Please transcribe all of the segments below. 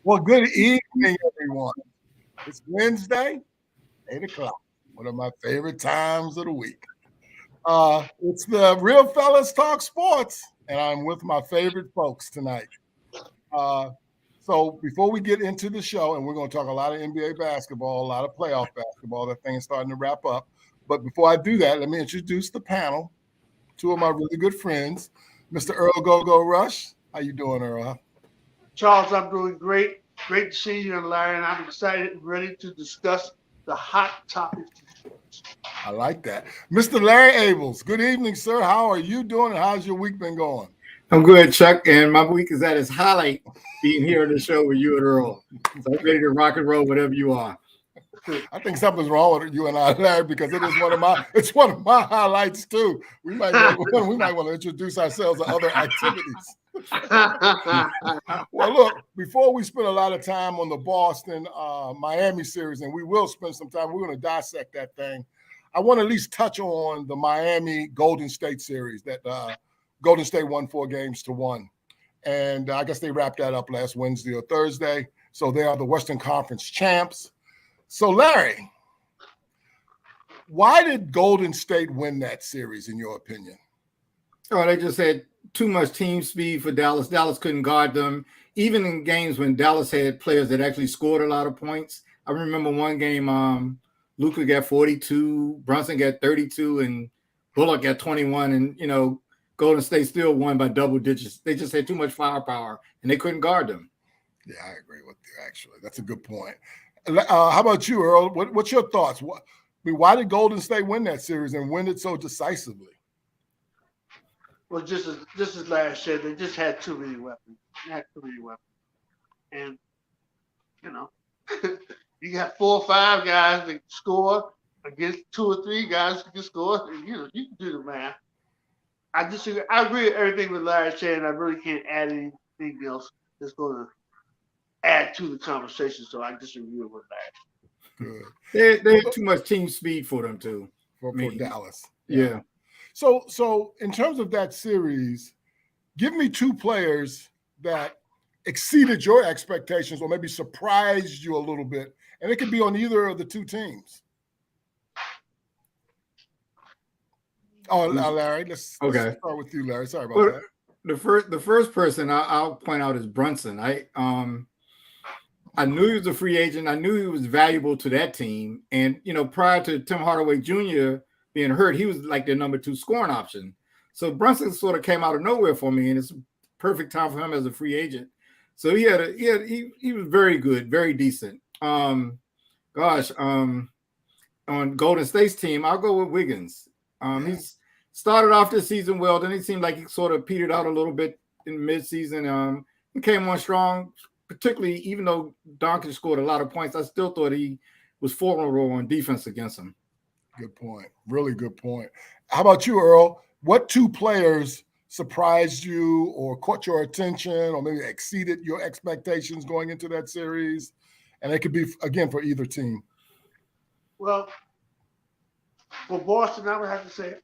Well, good evening, everyone. It's Wednesday, 8 o'clock, one of my favorite times of the week. It's the Real Fellas Talk Sports, and I'm with my favorite folks tonight. So before we get into the show, and we're going to talk a lot of NBA basketball, a lot of playoff basketball, that thing is starting to wrap up. But before I do that, let me introduce the panel. Two of my really good friends, Mr. Earl Go Rush. How you doing, Earl? Charles, I'm doing great. Great to see you, and Larry, and I'm excited and ready to discuss the hot topics. I like that. Mr. Larry Abels, good evening, sir. How are you doing, and how's your week been going? I'm good, Chuck, and my week is at its highlight being here on the show with you and Earl. So I'm ready to rock and roll whatever you are. I think something's wrong with you and I, Larry, because it's one of my highlights too. We might want to introduce ourselves to other activities. Well, look, before we spend a lot of time on the Boston Miami series, and we will spend some time, we're going to dissect that thing. I want to at least touch on the Miami Golden State series that Golden State won 4-1, and I guess they wrapped that up last Wednesday or Thursday. So they are the Western Conference champs. So, Larry, why did Golden State win that series, in your opinion? Oh, they just had too much team speed for Dallas. Dallas couldn't guard them. Even in games when Dallas had players that actually scored a lot of points. I remember one game, Luka got 42, Brunson got 32, and Bullock got 21. And, Golden State still won by double digits. They just had too much firepower, and they couldn't guard them. Yeah, I agree with you, actually. That's a good point. How about you, Earl? What's your thoughts? Why did Golden State win that series and win it so decisively? Well, just as Larry said, they just had too many weapons. And, you got 4 or 5 guys that score against 2 or 3 guys that can score. And, you can do the math. I agree with everything that Larry said, and I really can't add anything else that's going to add to the conversation. So I disagree with Larry. Good. They had too much team speed for them too. For Dallas. Yeah. So in terms of that series, give me 2 players that exceeded your expectations or maybe surprised you a little bit, and it could be on either of the 2 teams. Oh, Larry, let's start with you, Larry. Sorry about that. The first person I'll point out is Brunson. I knew he was a free agent. I knew he was valuable to that team. And, prior to Tim Hardaway Jr. being hurt, he was like their number 2 scoring option. So Brunson sort of came out of nowhere for me, and it's a perfect time for him as a free agent. So he was very good, very decent. On Golden State's team, I'll go with Wiggins. He's started off this season well, then it seemed like he sort of petered out a little bit in midseason. He came on strong, particularly even though Doncic scored a lot of points. I still thought he was formidable on defense against him. Good point. Really good point. How about you, Earl? What 2 players surprised you or caught your attention or maybe exceeded your expectations going into that series? And it could be, again, for either team. Well, for Boston, I would have to say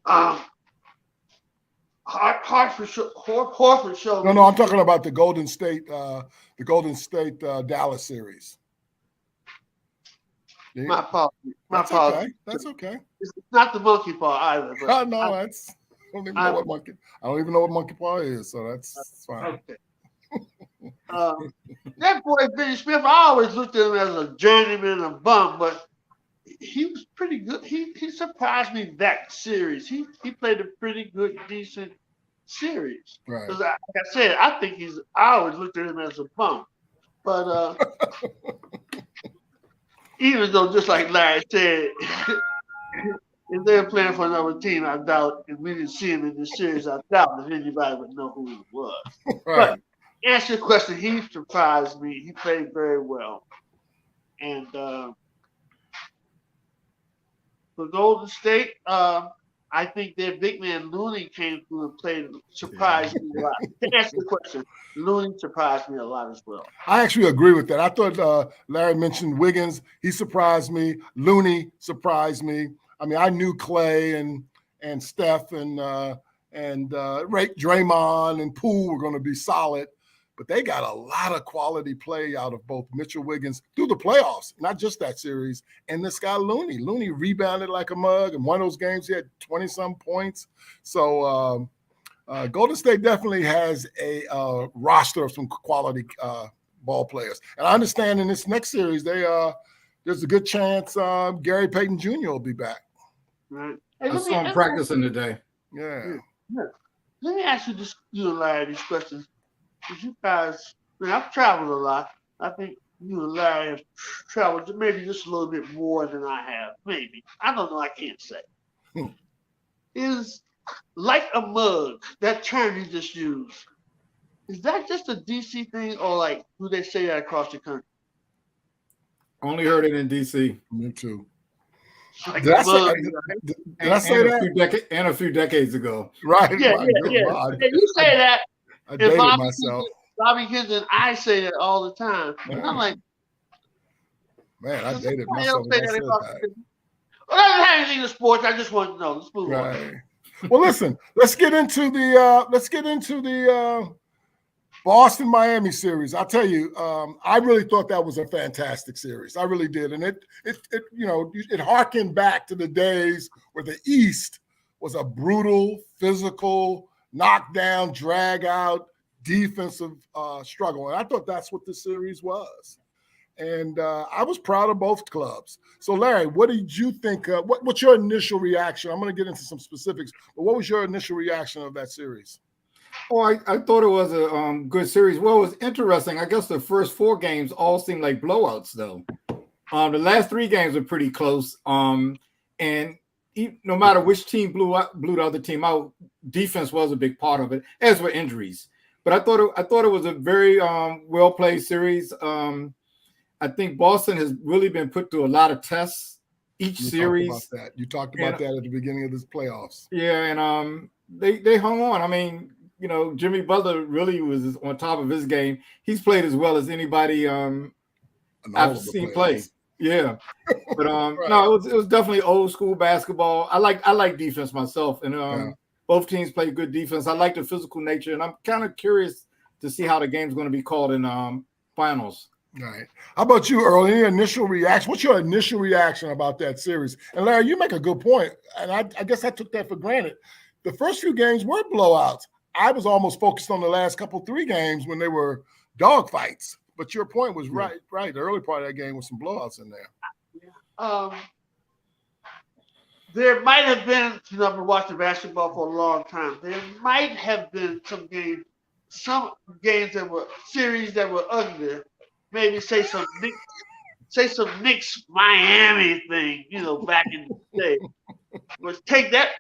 Horford showed. No, I'm talking about the Golden State Dallas series. My apologies. Okay. That's okay. It's not the monkey paw either. But no, I don't even know what monkey paw is, so that's fine. Okay. That boy Benny Smith, I always looked at him as a journeyman, a bum, but he was pretty good. He surprised me that series. He played a pretty good, decent series. Right. Because like I said, I always looked at him as a bum. But even though, just like Larry said, if they're playing for another team, I doubt, if we didn't see him in this series, I doubt if anybody would know who he was. Right. But to answer your question, he surprised me. He played very well. And for Golden State, I think their big man Looney came through and played, surprised me a lot. To answer the question, Looney surprised me a lot as well. I actually agree with that. I thought Larry mentioned Wiggins. He surprised me. Looney surprised me. I mean, I knew Clay and Steph and Draymond and Poole were going to be solid. but they got a lot of quality play out of both Mitchell Wiggins through the playoffs, not just that series, and this guy Looney. Looney rebounded like a mug. In one of those games, he had 20-some points. So Golden State definitely has a roster of some quality ball players. And I understand in this next series, there's a good chance Gary Payton Jr. will be back. Right. I saw him practicing today. Yeah. Let me ask you this, you and Larry, these questions. Because you guys, I've traveled a lot. I think you and Larry have traveled maybe just a little bit more than I have. Maybe. I don't know. I can't say. Is like a mug, that term you just used, is that just a DC thing, or like do they say that across the country? Only heard it in DC. Me too. Like Did I say that? A few decades ago. Right. Yeah. You say that. I dated myself. Bobby Kids and I say that all the time. Man. And I'm like, man, I dated myself. Well, that doesn't have anything to sports. I just want to know. Let's move on. Well, listen, let's get into the Boston Miami series. I'll tell you, I really thought that was a fantastic series. I really did, and it harkened back to the days where the East was a brutal, physical, knockdown, drag out, defensive struggle, and I thought that's what the series was. And I was proud of both clubs. So, Larry, what did you think? What's your initial reaction? I'm going to get into some specifics, but what was your initial reaction of that series? Oh, I thought it was a good series. Well, it was interesting. I guess the first 4 games all seemed like blowouts, though. The last 3 games were pretty close. And no matter which team blew the other team out, defense was a big part of it, as were injuries. But I thought it was a very well played series. I think Boston has really been put through a lot of tests each series. You talked about that at the beginning of this playoffs. Yeah, and they hung on. I mean, Jimmy Butler really was on top of his game. He's played as well as anybody I've seen play. Yeah, but right. No, it was definitely old school basketball. I like defense myself, and both teams play good defense. I like the physical nature, and I'm kind of curious to see how the game's going to be called in finals. All right. How about you, Earl? Any initial reaction? What's your initial reaction about that series? And Larry, you make a good point, and I guess I took that for granted. The first few games were blowouts. I was almost focused on the last 3 games when they were dogfights. But your point was right. The early part of that game was some blowouts in there. There might have been, I've been watching basketball for a long time. There might have been some games that were series that were ugly. Maybe say some Knicks Miami thing, back in the day. But take that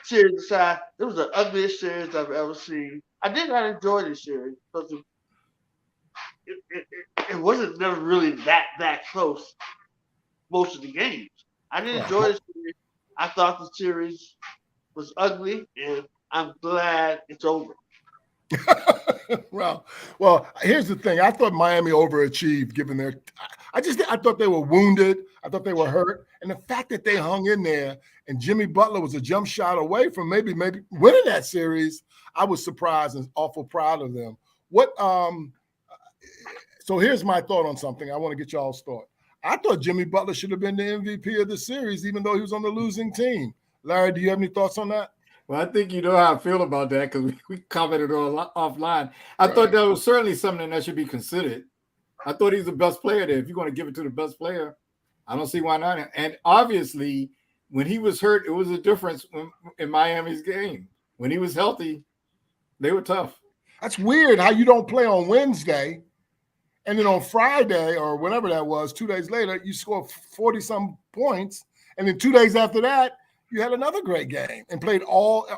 series aside, it was the ugliest series I've ever seen. I did not enjoy this series because it wasn't never really that close most of the games. I didn't enjoy the series. I thought the series was ugly, and I'm glad it's over. Well, here's the thing. I thought Miami overachieved given their – I thought they were wounded. I thought they were hurt. And the fact that they hung in there and Jimmy Butler was a jump shot away from maybe winning that series, I was surprised and awful proud of them. So here's my thought on something. I want to get y'all's thought. I thought Jimmy Butler should have been the MVP of the series, even though he was on the losing team. Larry, do you have any thoughts on that? Well, I think you know how I feel about that because we commented on offline. I thought that was certainly something that should be considered. I thought he's the best player there. If you're going to give it to the best player, I don't see why not. And obviously, when he was hurt, it was a difference in Miami's game. When he was healthy, they were tough. That's weird how you don't play on Wednesday, and then on Friday or whenever that was, 2 days later, you score 40-some points, and then 2 days after that, you had another great game and played all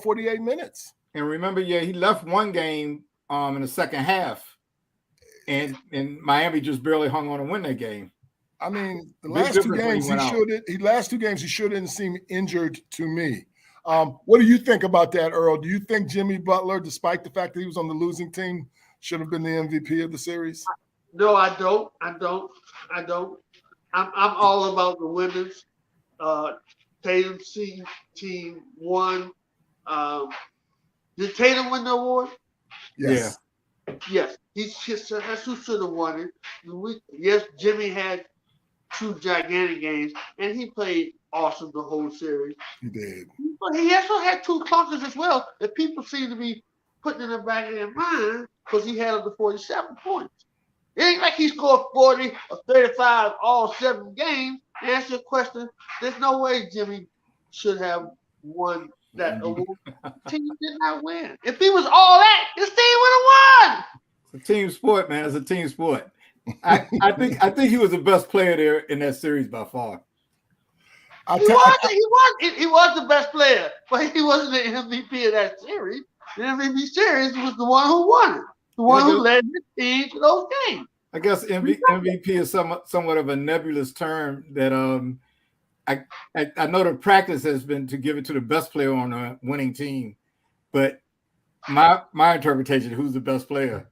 48 minutes. And remember, he left one game in the second half, and Miami just barely hung on to win that game. I mean, the last 2 games he shouldn't seem injured to me. What do you think about that, Earl? Do you think Jimmy Butler, despite the fact that he was on the losing team, should have been the MVP of the series? No, I don't. I'm all about the winners. Tatum's team won. Did Tatum win the award? Yes. Yes, that's who should have won it. Yes, Jimmy had 2 gigantic games, and he played awesome the whole series. He did. But he also had 2 clunkers as well that people seem to be putting in the back of their mind because he had up to 47 points. It ain't like he scored 40 or 35 all 7 games. To answer your question, there's no way Jimmy should have won that award. The team did not win. If he was all that, his team would have won. It's a team sport, man. It's a team sport. I think he was the best player there in that series by far. He was the best player, but he wasn't the MVP of that series. The MVP series was the one who won it, the one who led his team to those games. I guess MVP is somewhat of a nebulous term that I know the practice has been to give it to the best player on a winning team, but my interpretation of who's the best player.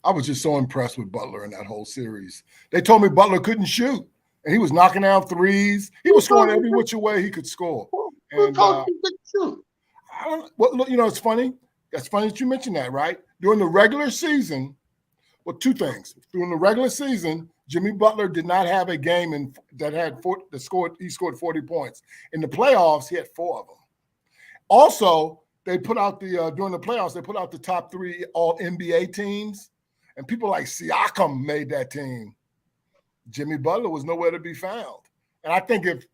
I was just so impressed with Butler in that whole series. They told me Butler couldn't shoot, and he was knocking down threes. He was scoring every which way he could score. Who told you he couldn't shoot? Look, it's funny. That's funny that you mentioned that, right? During the regular season, well, 2 things. During the regular season, Jimmy Butler did not have a game he scored 40 points. In the playoffs, he had 4 of them. Also, they put out during the playoffs, they put out the top 3 all NBA teams. And people like Siakam made that team. Jimmy Butler was nowhere to be found. And I think if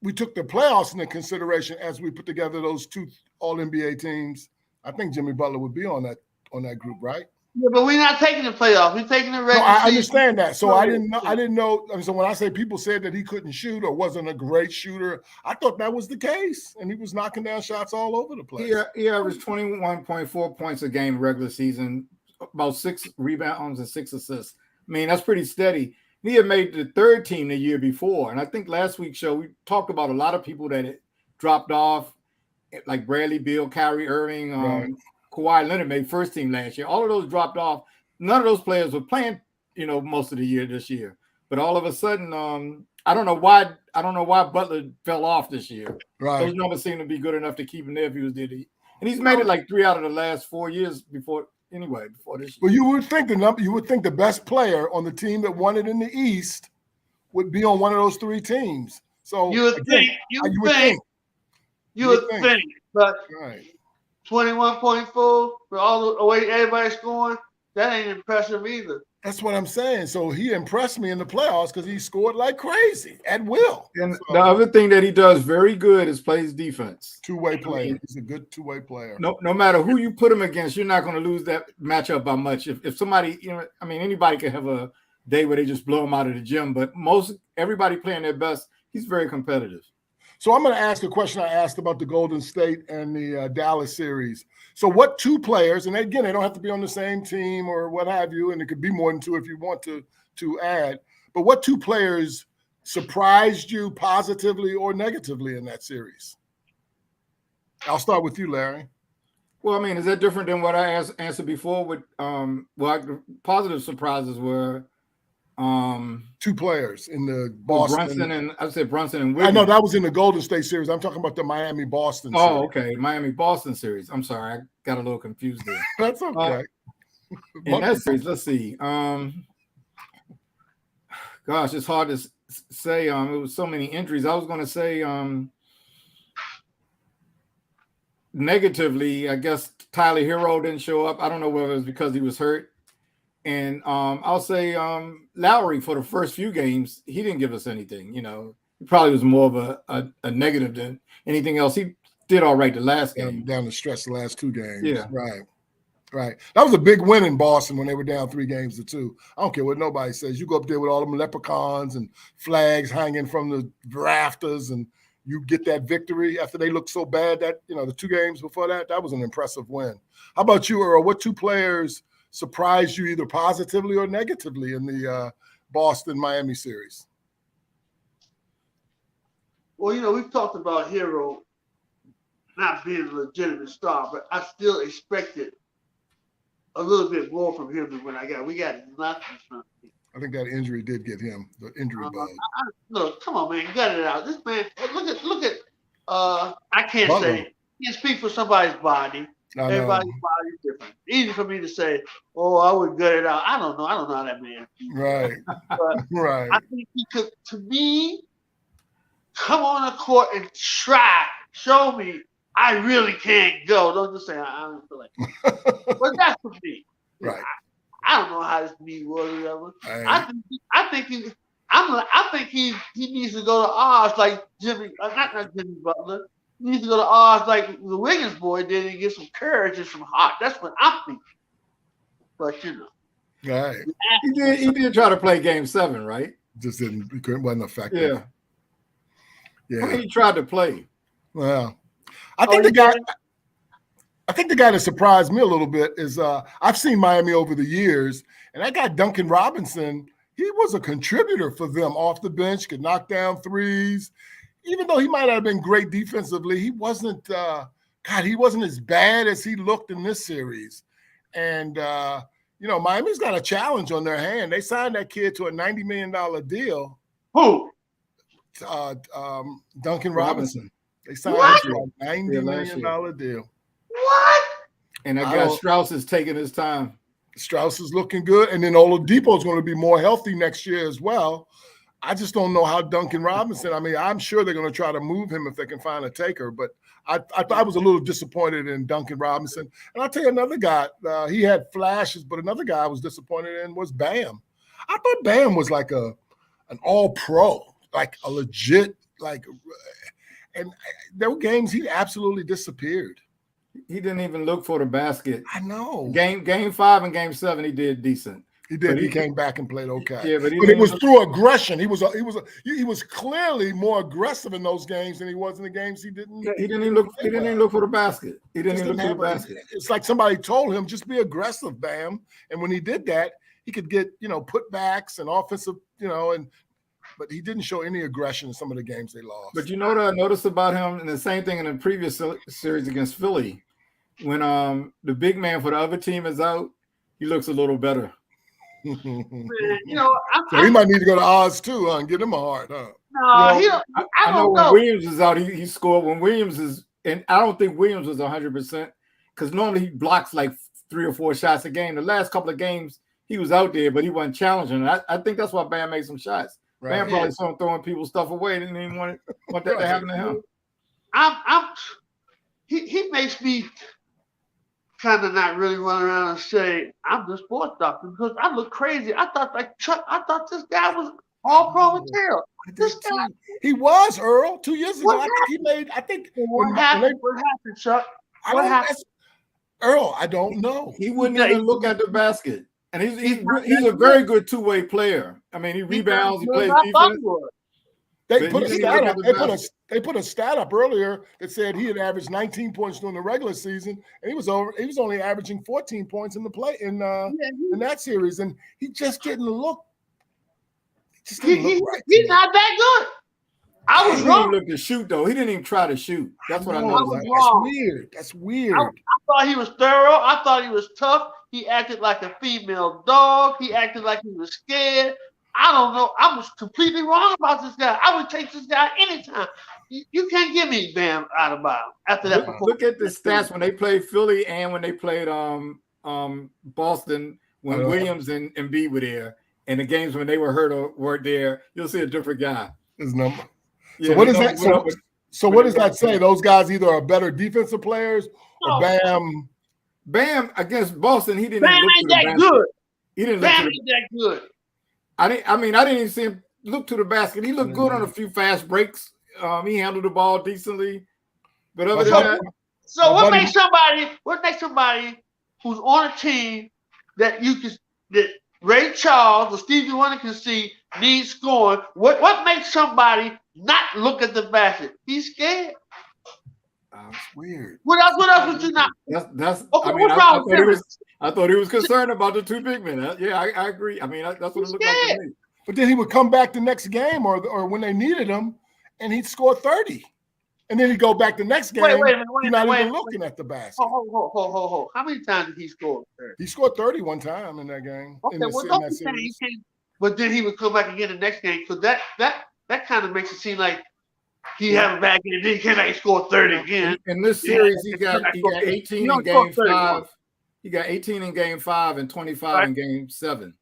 we took the playoffs into consideration as we put together those 2 All-NBA teams, I think Jimmy Butler would be on that group, right? Yeah, but we're not taking the playoffs. We're taking the regular season. I understand that. So I didn't know. So when I say people said that he couldn't shoot or wasn't a great shooter, I thought that was the case. And he was knocking down shots all over the place. He averaged 21.4 points a game regular season, about 6 rebounds and 6 assists. I mean, that's pretty steady. He had made the 3rd team the year before. And I think last week's show, we talked about a lot of people that had dropped off, like Bradley Beal, Kyrie Irving, Right. Kawhi Leonard made 1st team last year. All of those dropped off. None of those players were playing, most of the year this year. But all of a sudden, I don't know why Butler fell off this year. Right. Those numbers seem to be good enough to keep him there if he was there. And he's made it like 3 out of the last 4 years before this year. Well, you would think the best player on the team that won it in the East would be on one of those 3 teams. So you would think. But right. 21.4 for all the way everybody's scoring, that ain't impressive either. That's what I'm saying. So he impressed me in the playoffs because he scored like crazy at will. And the other thing that he does very good is plays defense. 2-way player. He's a good 2-way player. No matter who you put him against, you're not going to lose that matchup by much. If somebody, anybody can have a day where they just blow him out of the gym, but everybody playing their best, he's very competitive. So I'm going to ask a question I asked about the Golden State and the Dallas series. So what 2 players, and again, they don't have to be on the same team or what have you, and it could be more than 2 if you want to add, but what 2 players surprised you positively or negatively in that series? I'll start with you, Larry. Well, is that different than what I answered before? With positive surprises were 2 players in the Boston. Brunson and I said Brunson and Wiggins. I know that was in the Golden State series. I'm talking about the Miami-Boston series. Oh, okay. Miami-Boston series. I'm sorry. I got a little confused there. That's okay. In that series, let's see. Gosh, it's hard to say. It was so many injuries. I was going to say negatively, I guess Tyler Hero didn't show up. I don't know whether it was because he was hurt. And I'll say Lowry for the first few games, he didn't give us anything. He probably was more of a negative than anything else. He did all right the last game. Down the stretch the last 2 games. Yeah. Right. That was a big win in Boston when they were down 3 games to 2. I don't care what nobody says. You go up there with all them leprechauns and flags hanging from the rafters and you get that victory after they looked so bad that, the 2 games before that was an impressive win. How about you, Earl? What 2 players surprised you either positively or negatively in the Boston-Miami series? Well, we've talked about Hero not being a legitimate star, but I still expected a little bit more from him than what I got. We got nothing from him. I think that injury did get him, the injury bug. Look, come on, man, gut it out. This man, look at. I can't Butler. say. He can speak for somebody's body. I know. Everybody's body's different. Easy for me to say, "Oh, I would gut it out." I don't know. I don't know how that man. Right. But Right. I think he could. To me, come on the court and try. Show me I really can't go. Don't just say I don't feel like it. But that's for me. Right. I don't know how this knee was or whatever. Right. I think he needs to go to Oz like Jimmy, not Jimmy Butler. He needs to go to Oz like the Wiggins boy did and get some courage and some heart. That's what I'm thinking. But you know, Right. He did try to play Game 7, right? Just wasn't effective. Yeah. Yeah. He tried to play. Well, I think the guy that surprised me a little bit is I've seen Miami over the years, and that guy Duncan Robinson, he was a contributor for them off the bench, could knock down threes. Even though he might have been great defensively, he wasn't he wasn't as bad as he looked in this series. And Miami's got a challenge on their hand. They signed that kid to a $90 million deal. Who? Duncan Robinson. They signed him to a $90 million deal. What? And I guess Strauss is taking his time. Strauss is looking good. And then Oladipo is going to be more healthy next year as well. I just don't know how Duncan Robinson, I mean, I'm sure they're going to try to move him if they can find a taker. But I was a little disappointed in Duncan Robinson. And I'll tell you another guy, he had flashes, but another guy I was disappointed in was Bam. I thought Bam was like an all-pro, like a legit, and there were games he absolutely disappeared. He didn't even look for the basket. I know. Game 5 and Game 7, he did decent. He did. He came back and played okay. Yeah, but it was through aggression. He was clearly more aggressive in those games than he was in the games he didn't. He didn't even look for the basket. He didn't even look for the basket. It's like somebody told him, just be aggressive, Bam. And when he did that, he could get putbacks and offensive, but he didn't show any aggression in some of the games they lost. But you know what I noticed about him, and the same thing in the previous series against Philly, when the big man for the other team is out, he looks a little better. Man, so he might need to go to Oz too, and get him a heart, huh? No, I don't know. When Williams is out, he scored. When Williams is, and I don't think Williams was 100% because normally he blocks like 3 or 4 shots a game. The last couple of games he was out there, but he wasn't challenging. I think that's why Bam made some shots. Right. Bam probably saw him throwing people's stuff away. Didn't even want that to happen to him. He makes me kind of not really run around and say I'm the sports doctor because I look crazy. I thought this guy was all pro material. This guy, he was Earl 2 years ago. I think what happened, Chuck? What happened? Earl, I don't know. He wouldn't even look at the basket, and he's a very good two-way player. I mean, he rebounds, he plays defense. They put a stat up earlier that said he had averaged 19 points during the regular season, and he was only averaging 14 points in that series, and he just didn't look. He's not that good. I was wrong. He didn't look to shoot though. He didn't even try to shoot. That's what I noticed. That's weird. I thought he was thorough. I thought he was tough. He acted like a female dog. He acted like he was scared. I don't know. I was completely wrong about this guy. I would take this guy anytime. You can't give me Bam out of bounds after that. Look at the stats when they played Philly and when they played Boston when Williams and Embiid were there, and the games when they were hurt or weren't there. You'll see a different guy. His number. Yeah, so what does that? So what does that say? Those guys either are better defensive players or Bam against Boston. He didn't. Bam ain't that good. He didn't. Bam ain't that good. I didn't even see him look to the basket. He looked good on a few fast breaks. He handled the ball decently, but other than that. So what makes somebody who's on a team that Ray Charles or Stevie Wonder can see needs scoring? What makes somebody not look at the basket? He's scared. That's weird. What else would you not? That's. Okay, what's wrong with I thought he was concerned about the 2 big men. Yeah, I agree. I mean, that's what it looked like to me. But then he would come back the next game or when they needed him, and he'd score 30. And then he'd go back the next game. He's not even looking at the basket. Ho. How many times did he score? 30? He scored 30 one time in that game. But then he would come back again the next game. So that kind of makes it seem like He had a back end, then he came back and scored 30 again. In this series, he got 18 in game 5. He got 18 in game 5 and 25 in game 7.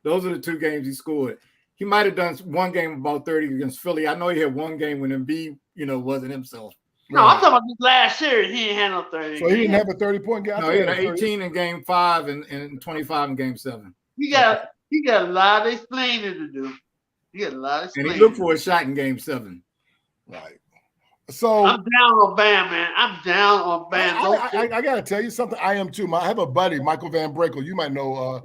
Those are the 2 games he scored. He might have done one game about 30 against Philly. I know he had one game when Embiid, wasn't himself. No, I'm talking about this last series. He ain't had no 30. So he didn't have a 30-point game? No, he had 18 in game 5 and 25 in game 7. He got a lot of explaining to do. He got a lot of explaining. And he looked for a shot in game 7. Right. So I'm down on Bam, man. I'm down on Bam. I got to tell you something. I am too. I have a buddy, Michael Van Brakel. You might know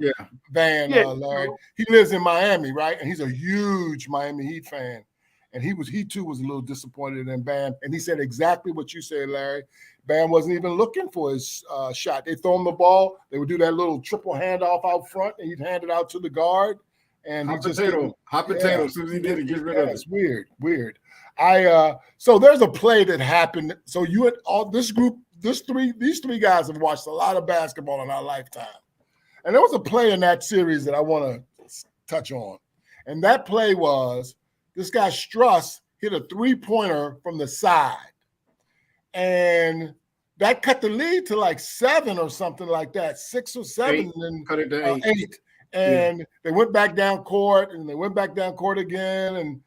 Van, Larry. He lives in Miami, right? And he's a huge Miami Heat fan. And he too was a little disappointed in Bam. And he said exactly what you said, Larry. Bam wasn't even looking for his shot. They throw him the ball. They would do that little triple handoff out front, and he'd hand it out to the guard. And hot potato. As soon as he did it, get rid of it. It's weird. So there's a play that happened. So you and all this group, these three guys have watched a lot of basketball in our lifetime. And there was a play in that series that I want to touch on. And that play was this guy Struss hit a 3-pointer from the side. And that cut the lead to like 7 or something like that, 6 or 7, 8. and then cut it to 8. And they went back down court, and they went back down court again. And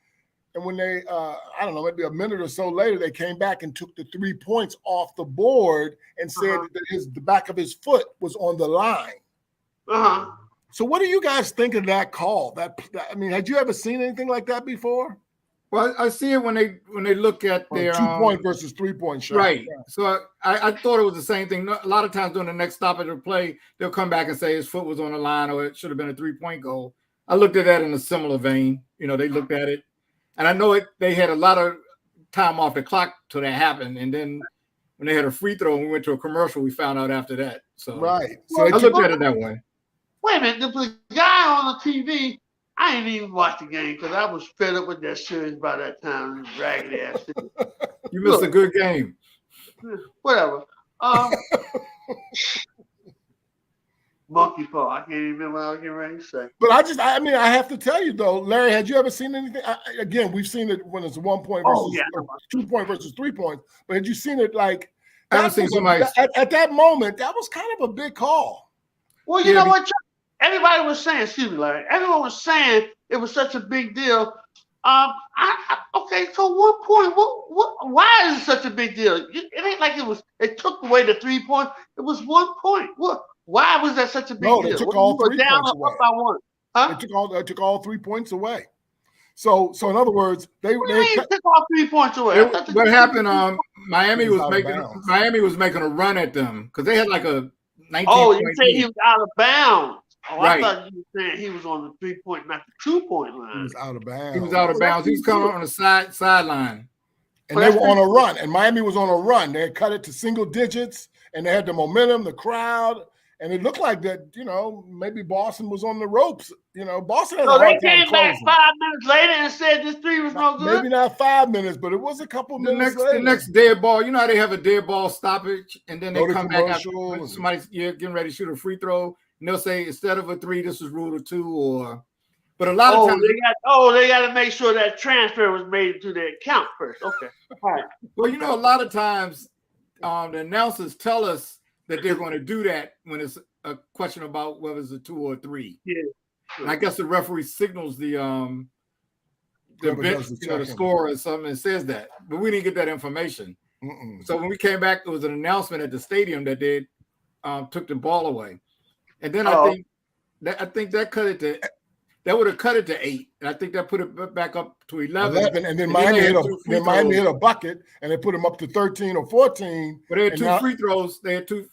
when they, I don't know, maybe a minute or so later, they came back and took the 3 points off the board and said that the back of his foot was on the line. So what do you guys think of that call? I mean, had you ever seen anything like that before? Well, I see it when they look at their 2-point versus 3-point shot. Right. Yeah. So I thought it was the same thing. A lot of times during the next stoppage of play, they'll come back and say his foot was on the line or it should have been a 3-point goal. I looked at that in a similar vein. They looked at it. And I know they had a lot of time off the clock till that happened. And then when they had a free throw and we went to a commercial, we found out after that. So So I looked at it that way. Wait a minute. The guy on the TV, I didn't even watch the game because I was fed up with that series by that time. Raggedy ass. You missed a good game. Whatever. Monkey paw. I can't even remember what I was getting ready to say. But I have to tell you though, Larry, had you ever seen anything? Again, we've seen it when it's 1 point versus 2 point versus 3 points. But had you seen it like? I haven't seen somebody at that moment. That was kind of a big call. Well, you know what? Everybody was saying, excuse me, Larry. Everyone was saying it was such a big deal. Okay, so 1 point. What? Why is it such a big deal? It ain't like it took away the 3 points. It was 1 point. What? Why was that such a big deal? No, they took all 3 points away. Up by 1. Huh? They took all 3 points away. So in other words, they took all 3 points away. What happened? Miami was making a run at them because they had like a 19. Oh, you say he was out of bounds. Oh, right. I thought you were saying he was on the 3 point, not the 2 point line. He was out of bounds. He was out of bounds. He was coming on the sideline. And they were on a run. And Miami was on a run. They had cut it to single digits, and they had the momentum, the crowd. And it looked like that, maybe Boston was on the ropes. Boston had a hard time they came back closing. 5 minutes later and said this 3 was no good. Maybe not 5 minutes, but it was a couple minutes later. The next dead ball, how they have a dead ball stoppage, and then they come back after somebody's getting ready to shoot a free throw, and they'll say instead of a 3, this is rule of 2, but a lot of times they got to make sure that transfer was made into their account first. Okay, all right. Well, a lot of times the announcers tell us that they're going to do that when it's a question about whether it's a 2 or 3. Yeah. And I guess the referee signals the bench, the score or something and says that. But we didn't get that information. So when we came back, there was an announcement at the stadium that they took the ball away. And then I think that cut it to that would have cut it to 8. And I think that put it back up to 11. And then Miami hit a bucket and they put them up to 13 or 14. But they had 2 free throws. They had two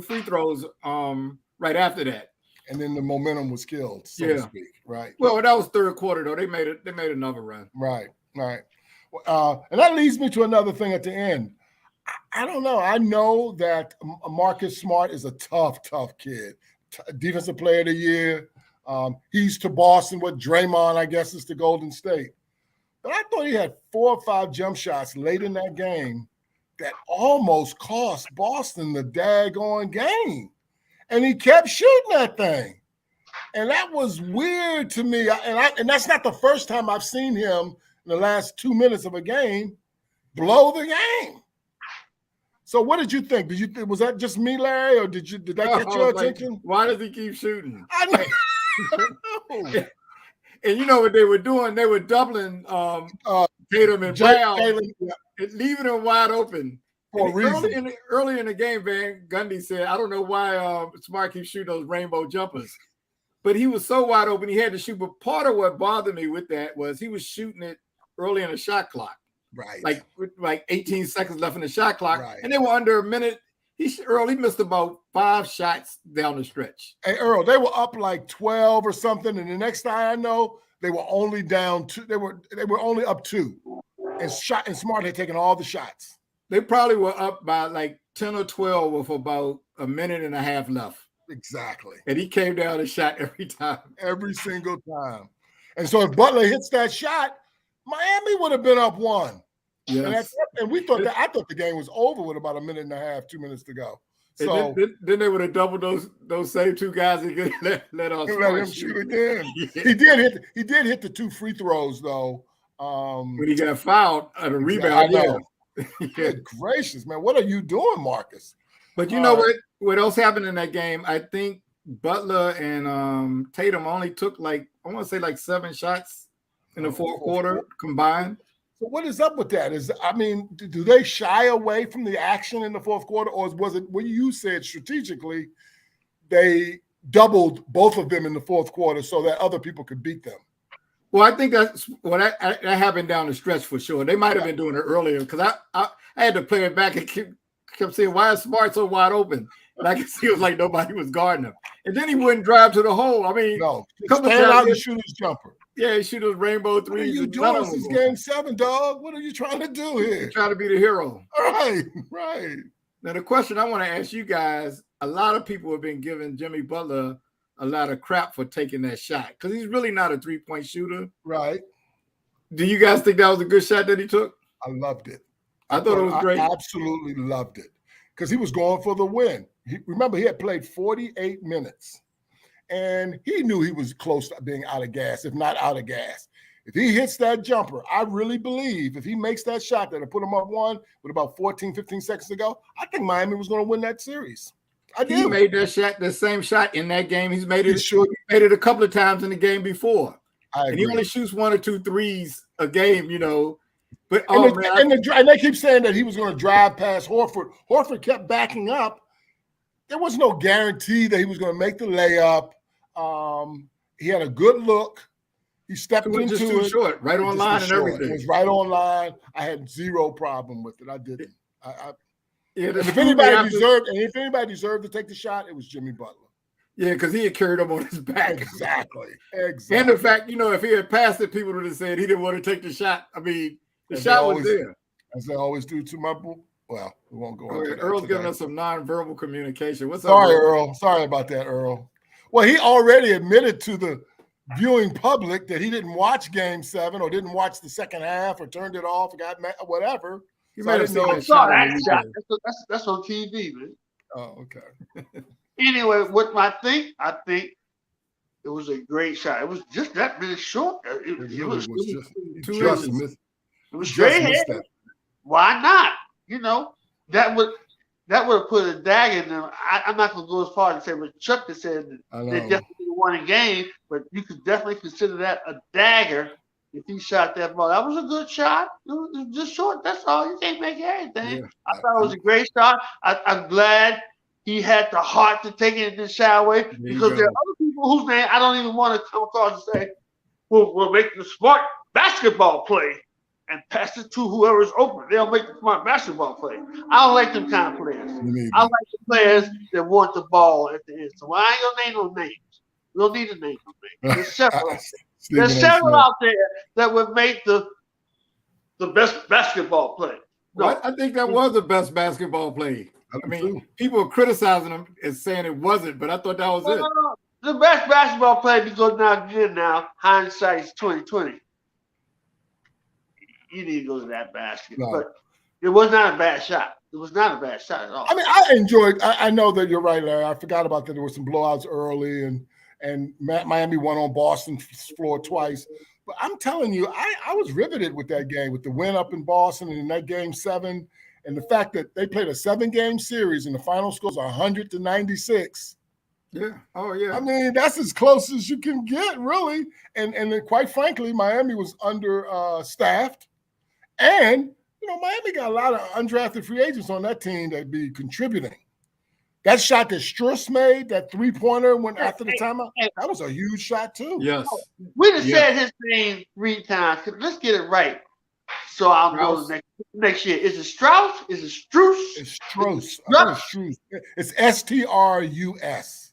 free throws right after that. And then the momentum was killed, so to speak. Right. Well, that was third quarter though. They made another run. Right. And that leads me to another thing at the end. I don't know. I know that Marcus Smart is a tough kid. Defensive player of the year. He's to Boston what Draymond, I guess, is to Golden State. But I thought he had 4 or 5 jump shots late in that game that almost cost Boston the daggone game. And he kept shooting that thing. And that was weird to me. And that's not the first time I've seen him in the last 2 minutes of a game blow the game. So what did you think? Was that just me, Larry, or did that get your attention? Why does he keep shooting? I know. And you know what they were doing? They were doubling Tatum and Brown, and leaving them wide open. For a reason. Early in the game, Van Gundy said, I don't know why Smart keeps shooting those rainbow jumpers. But he was so wide open, he had to shoot. But part of what bothered me with that was he was shooting it early in the shot clock. Right. Like 18 seconds left in the shot clock. Right. And they were under a minute. Earl, he missed about 5 shots down the stretch. Hey, Earl, they were up like 12 or something. And the next thing I know, they were only down 2. They were only up 2. And Smart had taken all the shots. They probably were up by like 10 or 12 with about a minute and a half left. Exactly. And he came down and shot every time. Every single time. And so if Butler hits that shot, Miami would have been up 1. Yes. And I thought the game was over with about a minute and a half, 2 minutes to go. So then they would have doubled those same 2 guys and let him shoot again. Yeah. He did hit the 2 free throws though. When he got fouled at a rebound. Yeah. Good gracious, man. What are you doing, Marcus? But you know what else happened in that game? I think Butler and Tatum only took I want to say 7 shots in the fourth quarter combined. So what is up with that? Do they shy away from the action in the fourth quarter, or was it what you said strategically? They doubled both of them in the fourth quarter so that other people could beat them. Well, I think that's what that happened down the stretch for sure. They might have been doing it earlier because I had to play it back and kept saying, why is Smart so wide open? And I could see it was like nobody was guarding him. And then he wouldn't drive to the hole. I mean, stand out and shoot his jumper. Yeah, he shoot those rainbow threes. What are you doing? This is game 7, dog. What are you trying to do here? You're trying to be the hero. Right. Now, the question I want to ask you guys, a lot of people have been giving Jimmy Butler a lot of crap for taking that shot because he's really not a 3-point shooter. Right. Do you guys think that was a good shot that he took? I loved it. I thought it was great. I absolutely loved it because he was going for the win. Remember, he had played 48 minutes, and he knew he was close to being out of gas, if not out of gas. If he hits that jumper, I really believe if he makes that shot that'll put him up 1 with about 14, 15 seconds to go, I think Miami was going to win that series. He made that shot, the same shot in that game. He's made it. He made it a couple of times in the game before, and he only shoots 1 or 2 threes a game, But and they keep saying that he was going to drive past Horford. Horford kept backing up. There was no guarantee that he was going to make the layup. He had a good look. He stepped into just too short, right on line and everything. It was right on line. I had zero problem with it. I didn't. If anybody deserved to take the shot, it was Jimmy Butler. Yeah, because he had carried him on his back. Exactly. And the fact, if he had passed it, people would have said he didn't want to take the shot. I mean, the shot was there. As they always do to my boy. Well, we won't go on. Earl's giving us some nonverbal communication. What's up? Sorry, Earl. Sorry about that, Earl. Well, he already admitted to the viewing public that he didn't watch Game 7 or didn't watch the second half or turned it off or got mad, whatever. You might have seen that shot. That's on TV, man. Oh, okay. Anyway, I think it was a great shot. It was just that minute short. It was straight ahead. Why not? That would have put a dagger in them. I'm not going to go as far as to say what Chuck has said. They definitely won a game, but you could definitely consider that a dagger if he shot that ball. That was a good shot. It was just short. That's all. You can't make everything. Yeah. I thought it was a great shot. I'm glad he had the heart to take it in the shot way because there are other people whose name I don't even want to come across and say, we'll make the smart basketball play and pass it to whoever's open. They'll make the smart basketball play. I don't like them kind of players. I like the players that want the ball at the end. So I ain't going to name no names. We don't need to name no names. There's several out there that would make the best basketball play. No. Well, I think that was the best basketball play. I mean, people are criticizing him and saying it wasn't, but I thought that was it. No. The best basketball play, because now hindsight's 2020. You need to go to that basket, but it was not a bad shot. It was not a bad shot at all. I mean, I enjoyed. I know that you're right, Larry. I forgot about that. There were some blowouts early, and Miami won on Boston's floor twice. But I'm telling you, I was riveted with that game, with the win up in Boston and in that game 7, and the fact that they played a 7-game series and the final score was 100-96. Yeah. Oh, yeah. I mean, that's as close as you can get, really. And then, quite frankly, Miami was understaffed, and Miami got a lot of undrafted free agents on that team that'd be contributing. That shot that Strus made, that 3-pointer went after the timeout, that was a huge shot too. Yes. We just said his name 3 times. Let's get it right. So I'll go next year. Is it Strauss? Is it Strus? It's Strus. It's Strus. It's STRUS.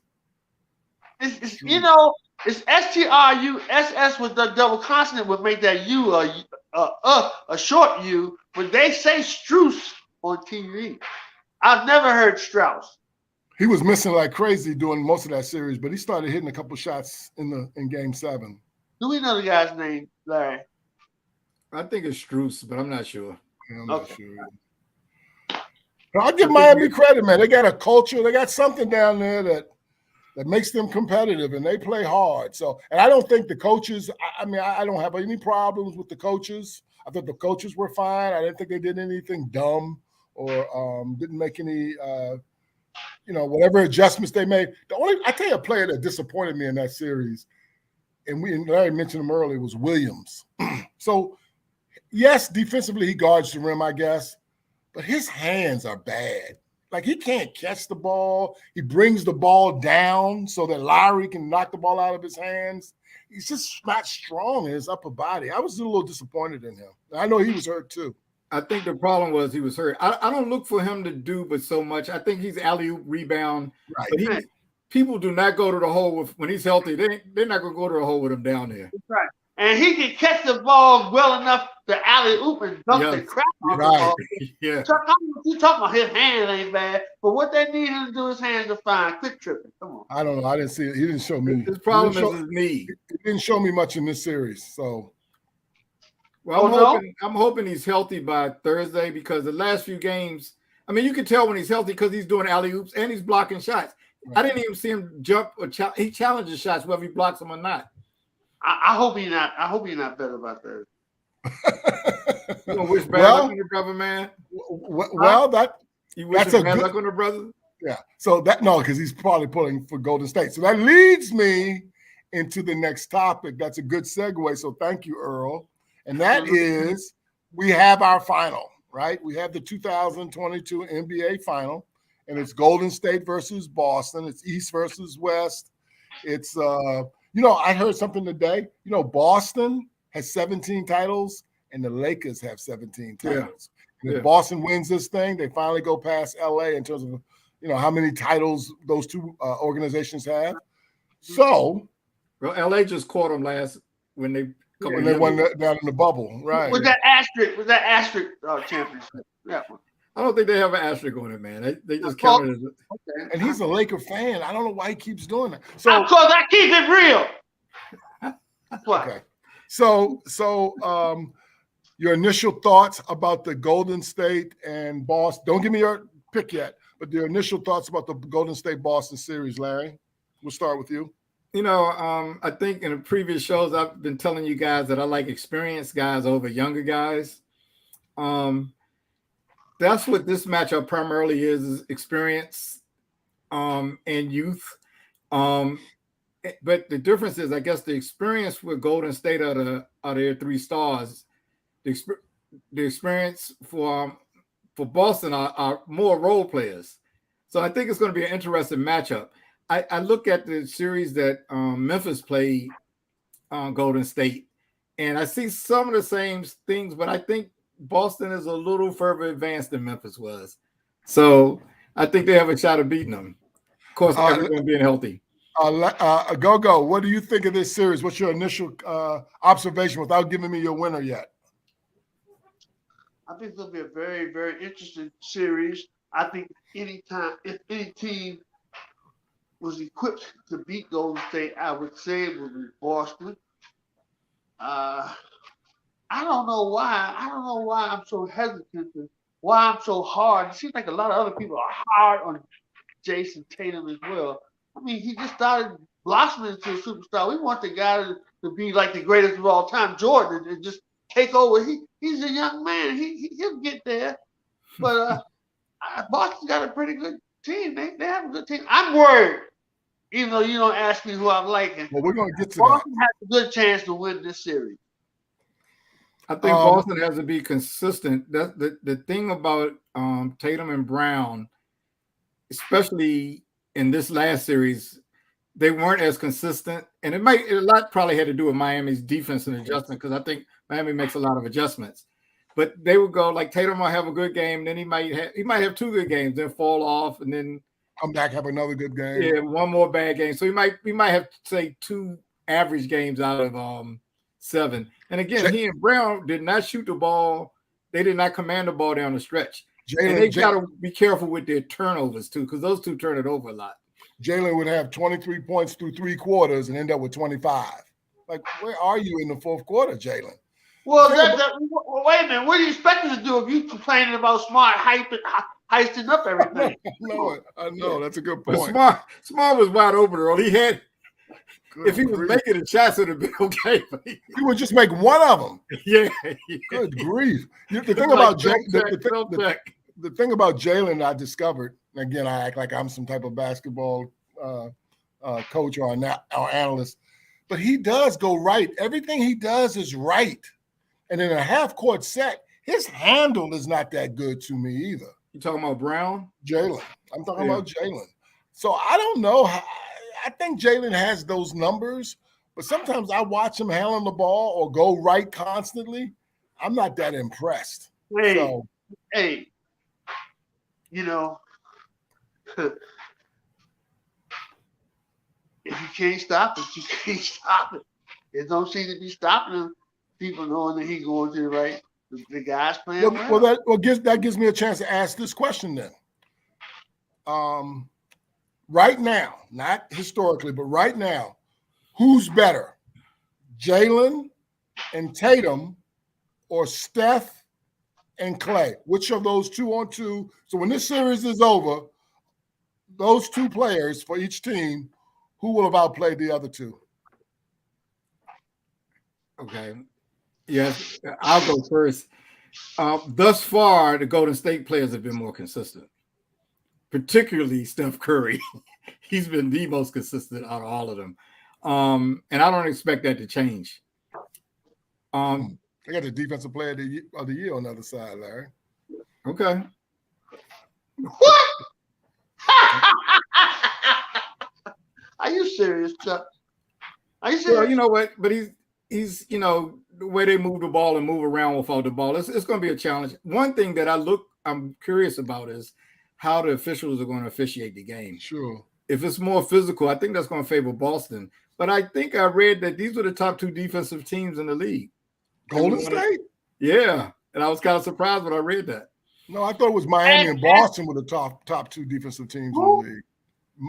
It's STRUSS with the double consonant would make that U a short U, but they say Strus on TV. I've never heard Strauss. He was missing like crazy during most of that series, but he started hitting a couple shots in game 7. Do we know the guy's name, Larry? I think it's Strus, but I'm not sure. Yeah, I'm not sure. But I'll give Miami credit, man. They got a culture. They got something down there that makes them competitive, and they play hard. So, and I don't think the coaches. I mean, I don't have any problems with the coaches. I thought the coaches were fine. I didn't think they did anything dumb or didn't make any. Whatever adjustments they made. I tell you, a player that disappointed me in that series, and Larry mentioned him earlier, was Williams. So, yes, defensively he guards the rim, I guess, but his hands are bad. Like, he can't catch the ball. He brings the ball down so that Lowry can knock the ball out of his hands. He's just not strong in his upper body. I was a little disappointed in him. I know he was hurt too. I think the problem was he was hurt. I don't look for him to do but so much. I think he's alley-oop rebound. Right. But people do not go to the hole when he's healthy. They're not going to go to the hole with him down there. That's right. And he can catch the ball well enough to alley-oop and dunk the crap off the ball. Yeah. You talking about his hands ain't bad, but what they need him to do, his hands are fine. Quick tripping. Come on. I don't know. I didn't see it. He didn't show me. His problem is his knee. He didn't show me much in this series. So. Well, I'm hoping he's healthy by Thursday, because the last few games, I mean, you can tell when he's healthy because he's doing alley-oops and he's blocking shots. Right. I didn't even see him jump or he challenges shots, whether he blocks them or not. I hope he's not. I hope he's not better by Thursday. You don't wish bad luck on your brother, man. Well, that's bad luck on the brother. Yeah. So because he's probably pulling for Golden State. So that leads me into the next topic. That's a good segue. So thank you, Earl. And that is, we have our final, right? We have the 2022 NBA final, and it's Golden State versus Boston. It's East versus West. It's, I heard something today. Boston has 17 titles, and the Lakers have 17 titles. Yeah. And if Boston wins this thing, they finally go past LA in terms of, how many titles those two organizations have. So. Well, LA just caught them when they won down in the bubble, right? Was that asterisk championship? Yeah. I don't think they have an asterisk on it, man. They just counted it. Okay. And he's a Laker fan. I don't know why he keeps doing that. So because I keep it real. Okay. So your initial thoughts about the Golden State and Boston. Don't give me your pick yet, but your initial thoughts about the Golden State Boston series, Larry. We'll start with you. I think in the previous shows, I've been telling you guys that I like experienced guys over younger guys. That's what this matchup primarily is experience and youth. But the difference is, I guess, the experience with Golden State are their 3 stars. The experience for Boston are more role players. So I think it's going to be an interesting matchup. I look at the series that Memphis played Golden State, and I see some of the same things, but I think Boston is a little further advanced than Memphis was. So I think they have a shot of beating them. Of course, everyone being healthy. Go. What do you think of this series? What's your initial observation without giving me your winner yet? I think it'll be a very, very interesting series. I think if any team was equipped to beat Golden State, I would say it would be Boston. I don't know why. I'm so hesitant. Why I'm so hard. It seems like a lot of other people are hard on Jason Tatum as well. I mean, he just started blossom into a superstar. We want the guy to be like the greatest of all time, Jordan, and just take over. He's a young man. He'll get there. But Boston got a pretty good team. They have a good team. I'm worried, even though you don't ask me who I'm liking. Well, we're going to get to Boston has a good chance to win this series. I think Boston has to be consistent. The thing about Tatum and Brown, especially in this last series, they weren't as consistent, and a lot probably had to do with Miami's defense and adjustment, because I think Miami makes a lot of adjustments. But they would go like Tatum might have a good game, then he might have 2 good games, then fall off, and then come back, have another good game. Yeah, 1 more bad game. So we might have say 2 average games out of 7. And again, he and Brown did not shoot the ball. They did not command the ball down the stretch. And they got to be careful with their turnovers too, because those 2 turn it over a lot. Jalen would have 23 points through 3 quarters and end up with 25. Like, where are you in the 4th quarter, Jalen? Well, wait a minute. What do you expect us to do if you complaining about Smart heisting up everything? I know. That's a good point. Smart was wide open early. He had, if he was making the shots, it would have been okay. He would just make one of them. Yeah. Good grief. The thing about the thing about Jalen, I discovered. Again, I act like I'm some type of basketball coach or analyst, but he does go right. Everything he does is right. And in a half-court set, his handle is not that good to me either. You talking about Brown? Jalen. I'm talking about Jalen. So I don't know. I think Jalen has those numbers, but sometimes I watch him handling the ball or go right constantly. I'm not that impressed. Hey, you know, if you can't stop it, you can't stop it. It don't seem to be stopping him. People knowing that he's going to the right. The guys playing well. That gives me a chance to ask this question then. Right now, not historically, but right now, who's better, Jalen and Tatum, or Steph and Clay? Which of those 2-on-2? So when this series is over, those 2 players for each team, who will have outplayed the other 2? Okay. Yes, I'll go first. Thus far, the Golden State players have been more consistent, particularly Steph Curry. He's been the most consistent out of all of them. And I don't expect that to change. They got the defensive player of the year on the other side, Larry. Okay. What? Are you serious, Chuck? Are you serious? Well, you know what? But he's the way they move the ball and move around without the ball, it's going to be a challenge. One thing that I'm curious about is how the officials are going to officiate the game. Sure. If it's more physical, I think that's going to favor Boston. But I think I read that these were the top 2 defensive teams in the league. Golden State? Yeah. And I was kind of surprised when I read that. No, I thought it was Miami and Boston were the top 2 defensive teams in the league.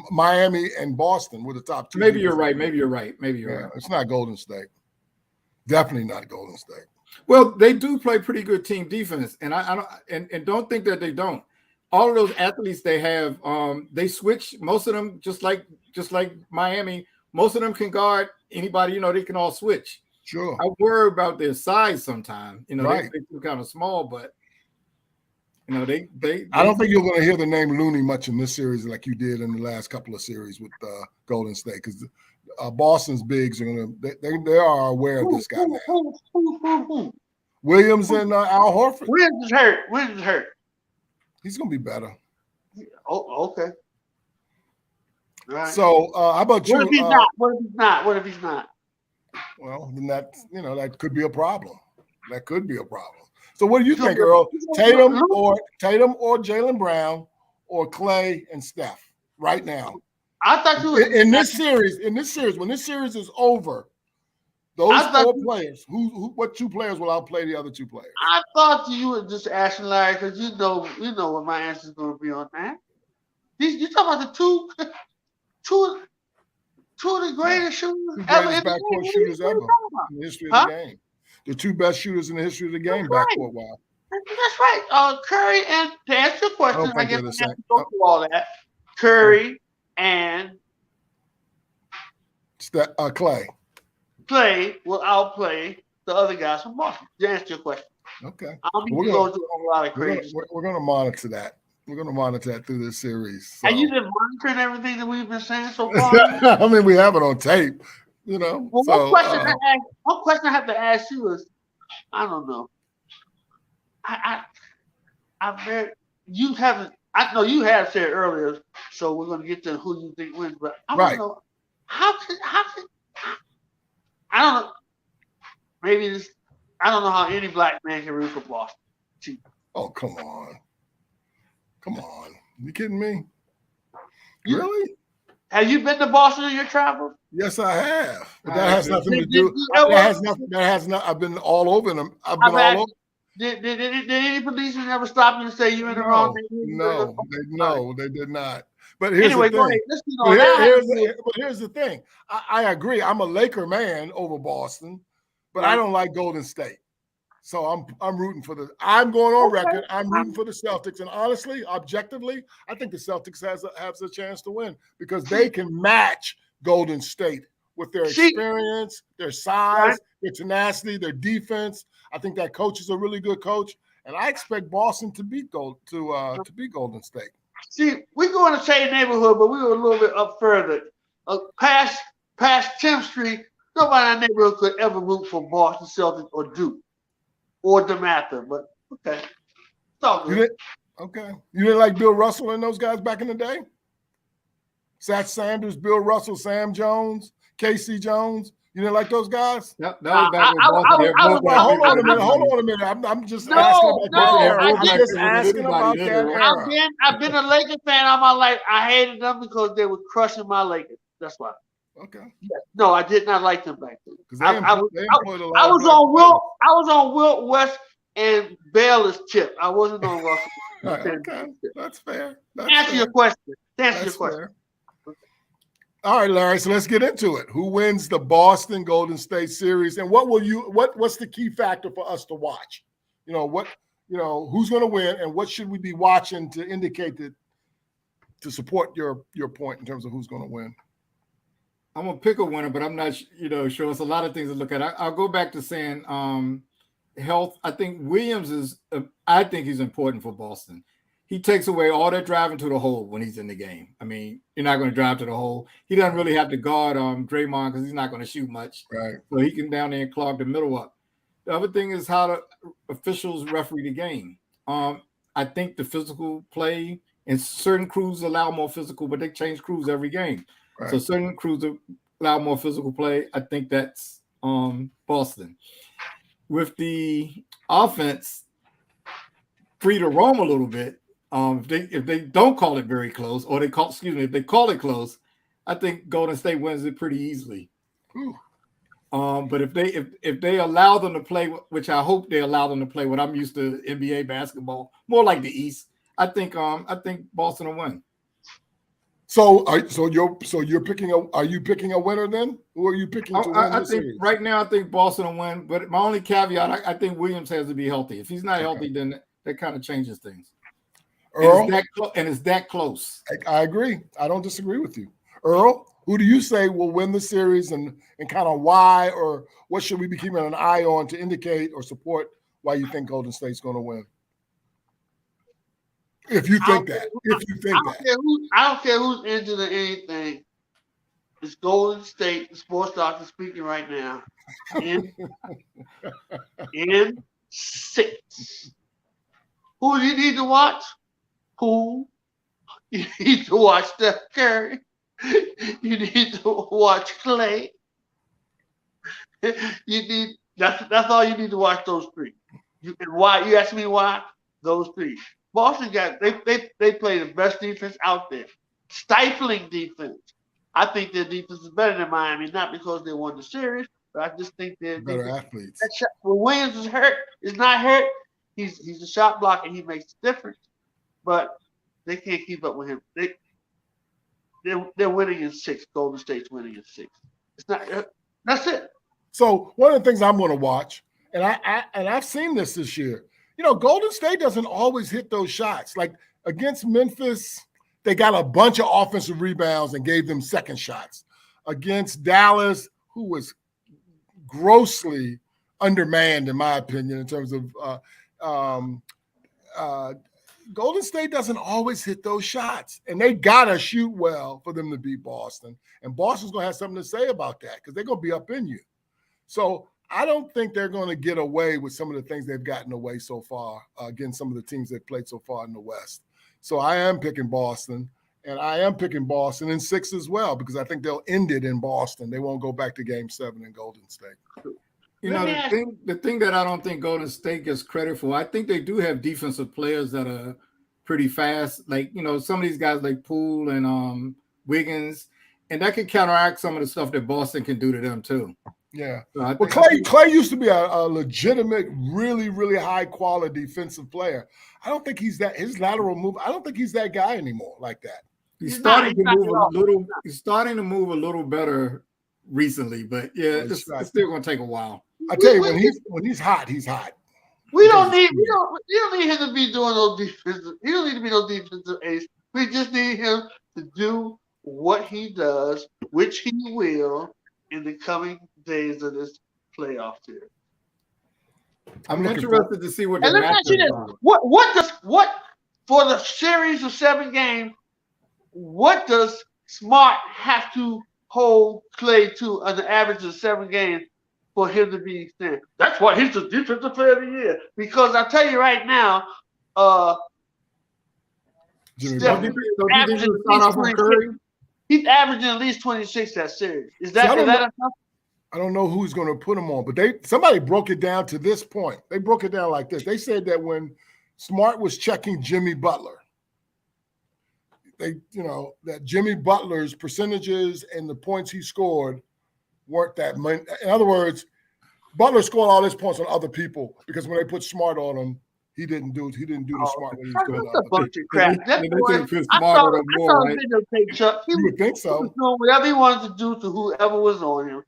Miami and Boston were the top 2. Maybe you're right. Maybe you're right. It's not Golden State. Definitely not Golden State. Well, they do play pretty good team defense, and I don't think that they don't. All of those athletes they have, they switch. Most of them, just like Miami, most of them can guard anybody. They can all switch. Sure. I worry about their size sometimes. Right. They're kind of small, but they. I don't think you're going to hear the name Looney much in this series like you did in the last couple of series with Golden State, because Boston's bigs are going to. They are aware of this guy now. Williams and Al Horford. Williams is hurt. He's going to be better. Oh, okay. Right. So, how about you? What if he's not? What if he's not? Well, then that could be a problem. That could be a problem. So, what do you think, Earl? Tatum or Jalen Brown or Clay and Steph right now? I thought you were in this series. When this series is over, those 4 players. What 2 players will outplay the other 2 players? I thought you were just asking Larry because you know what my answer is going to be on that. You talking about the two of the greatest shooters ever in backcourt shooters ever in the history of the game. The 2 best shooters in the history of the game backcourt. Wow. That's right. Curry, and to answer your question, I guess I have to go through all that. Curry and Clay. Clay will outplay the other guys from Boston. To answer your question. Okay. I don't need to go through a lot of crazy. We're going to monitor that. We're going to monitor that through this series. So. Have you been monitoring everything that we've been saying so far? I mean, we have it on tape, you know. Well, so, one question I have to ask you is, I don't know. I've read you haven't. I know you have said earlier, so we're going to get to who you think wins. But I don't know how can I don't know. Maybe this. I don't know how any black man can root for Boston. Oh, come on. You kidding me? Really? Have you been to Boston in your travels? Yes, I have. But that has nothing to do. That has not. I've been all over them. I've been all over. Did any policeman ever stop you and say you in the wrong neighborhood? No, they did not. But here's anyway, the thing. But here's the thing. I agree. I'm a Laker man over Boston, but I don't like Golden State. So I'm rooting for I'm going on record. I'm rooting for the Celtics. And honestly, objectively, I think the Celtics has a chance to win because they can match Golden State with their experience, their size, their tenacity, their defense. I think that coach is a really good coach, and I expect Boston to beat Golden State. See, we go in the same neighborhood, but we were a little bit up further, past 10th Street. Nobody in our neighborhood could ever root for Boston Celtics or Duke or DeMatha. But okay, it's all good. You didn't like Bill Russell and those guys back in the day? Zach Sanders, Bill Russell, Sam Jones, Casey Jones. You didn't like those guys? Yep, that was back when Hold on a minute. I'm just asking about that era. I've been a Lakers fan all my life. I hated them because they were crushing my Lakers. That's why. Okay. Yeah. No, I did not like them back then. I was on Wilt West and Bayless tip. I wasn't on Russell. Okay, that's fair. Answer your question. Fair. All right, Larry. So let's get into it. Who wins the Boston Golden State series, and what's the key factor for us to watch? Who's going to win, and what should we be watching to indicate that to support your point in terms of who's going to win? I'm gonna pick a winner, but I'm not, sure. It's a lot of things to look at. I'll go back to saying health. I think Williams I think he's important for Boston. He takes away all that driving to the hole when he's in the game. I mean, you're not going to drive to the hole. He doesn't really have to guard Draymond because he's not going to shoot much. Right. So he can down there and clog the middle up. The other thing is how the officials referee the game. I think the physical play and certain crews allow more physical, but they change crews every game. Right. So certain crews allow more physical play. I think that's Boston. With the offense free to roam a little bit, if they don't call it very close, or if they call it close, I think Golden State wins it pretty easily. But if they allow them to play, which I hope they allow them to play what I'm used to NBA basketball, more like the East, I think Boston will win. So you're picking are you picking a winner then? Who are you picking to win the series? Right now I think Boston will win, but my only caveat, I think Williams has to be healthy. If he's not healthy, then that kind of changes things. Earl? And it's that close. I agree. I don't disagree with you. Earl, who do you say will win the series and kind of why, or what should we be keeping an eye on to indicate or support why you think Golden State's going to win? If you think that. I don't care who's injured or anything. It's Golden State, the sports doctor speaking right now. In 6. Who do you need to watch? Who? You need to watch Steph Curry. You need to watch Clay. That's all you need to watch, those 3. Why? You ask me why? Those 3. Boston they play the best defense out there. Stifling defense. I think their defense is better than Miami, not because they won the series, but I just think they're better athletes. When Williams is not hurt, he's a shot blocker and he makes a difference. But they can't keep up with him. They're winning in 6. Golden State's winning in 6. It's not. That's it. So one of the things I'm going to watch, and I've seen this year. Golden State doesn't always hit those shots. Like against Memphis, they got a bunch of offensive rebounds and gave them second shots. against Dallas, who was grossly undermanned, in my opinion, in terms of Golden State doesn't always hit those shots, and they gotta shoot well for them to beat Boston. And Boston's gonna have something to say about that because they're gonna be up in you. So I don't think they're gonna get away with some of the things they've gotten away so far against some of the teams they've played so far in the West. So I am picking Boston, and I am picking Boston in 6 as well because I think they'll end it in Boston. They won't go back to Game 7 in Golden State. You know, the thing that I don't think Golden State gets credit for, I think they do have defensive players that are pretty fast. Like, you know, some of these guys like Poole and Wiggins, and that can counteract some of the stuff that Boston can do to them too. Yeah. So well, Clay used to be a legitimate, really, really high quality defensive player. I don't think he's that. His lateral move, I don't think he's that guy anymore like that. He's starting to move a little. He's starting to move a little better recently, but yeah, it's still going to take a while. I tell you, when he's hot, he's hot. We don't need him to be doing no defensive. He don't need to be no defensive ace. We just need him to do what he does, which he will in the coming days of this playoff series. I'm interested to see what the matchup is. What for the series of 7 games? What does Smart have to hold Clay to on the average of 7 games for him to be there? That's why he's the defensive player of the year. Because I tell you right now, he's averaging at least 26 that series. Is that enough? I don't know who's going to put him on, but somebody broke it down to this point. They broke it down like this. They said that when Smart was checking Jimmy Butler, that Jimmy Butler's percentages and the points he scored weren't that many. In other words, Butler scored all his points on other people because when they put Smart on him, he didn't do the Smart when he was doing that's a bunch of crap. He would think so. He was doing whatever he wanted to do to whoever was on him.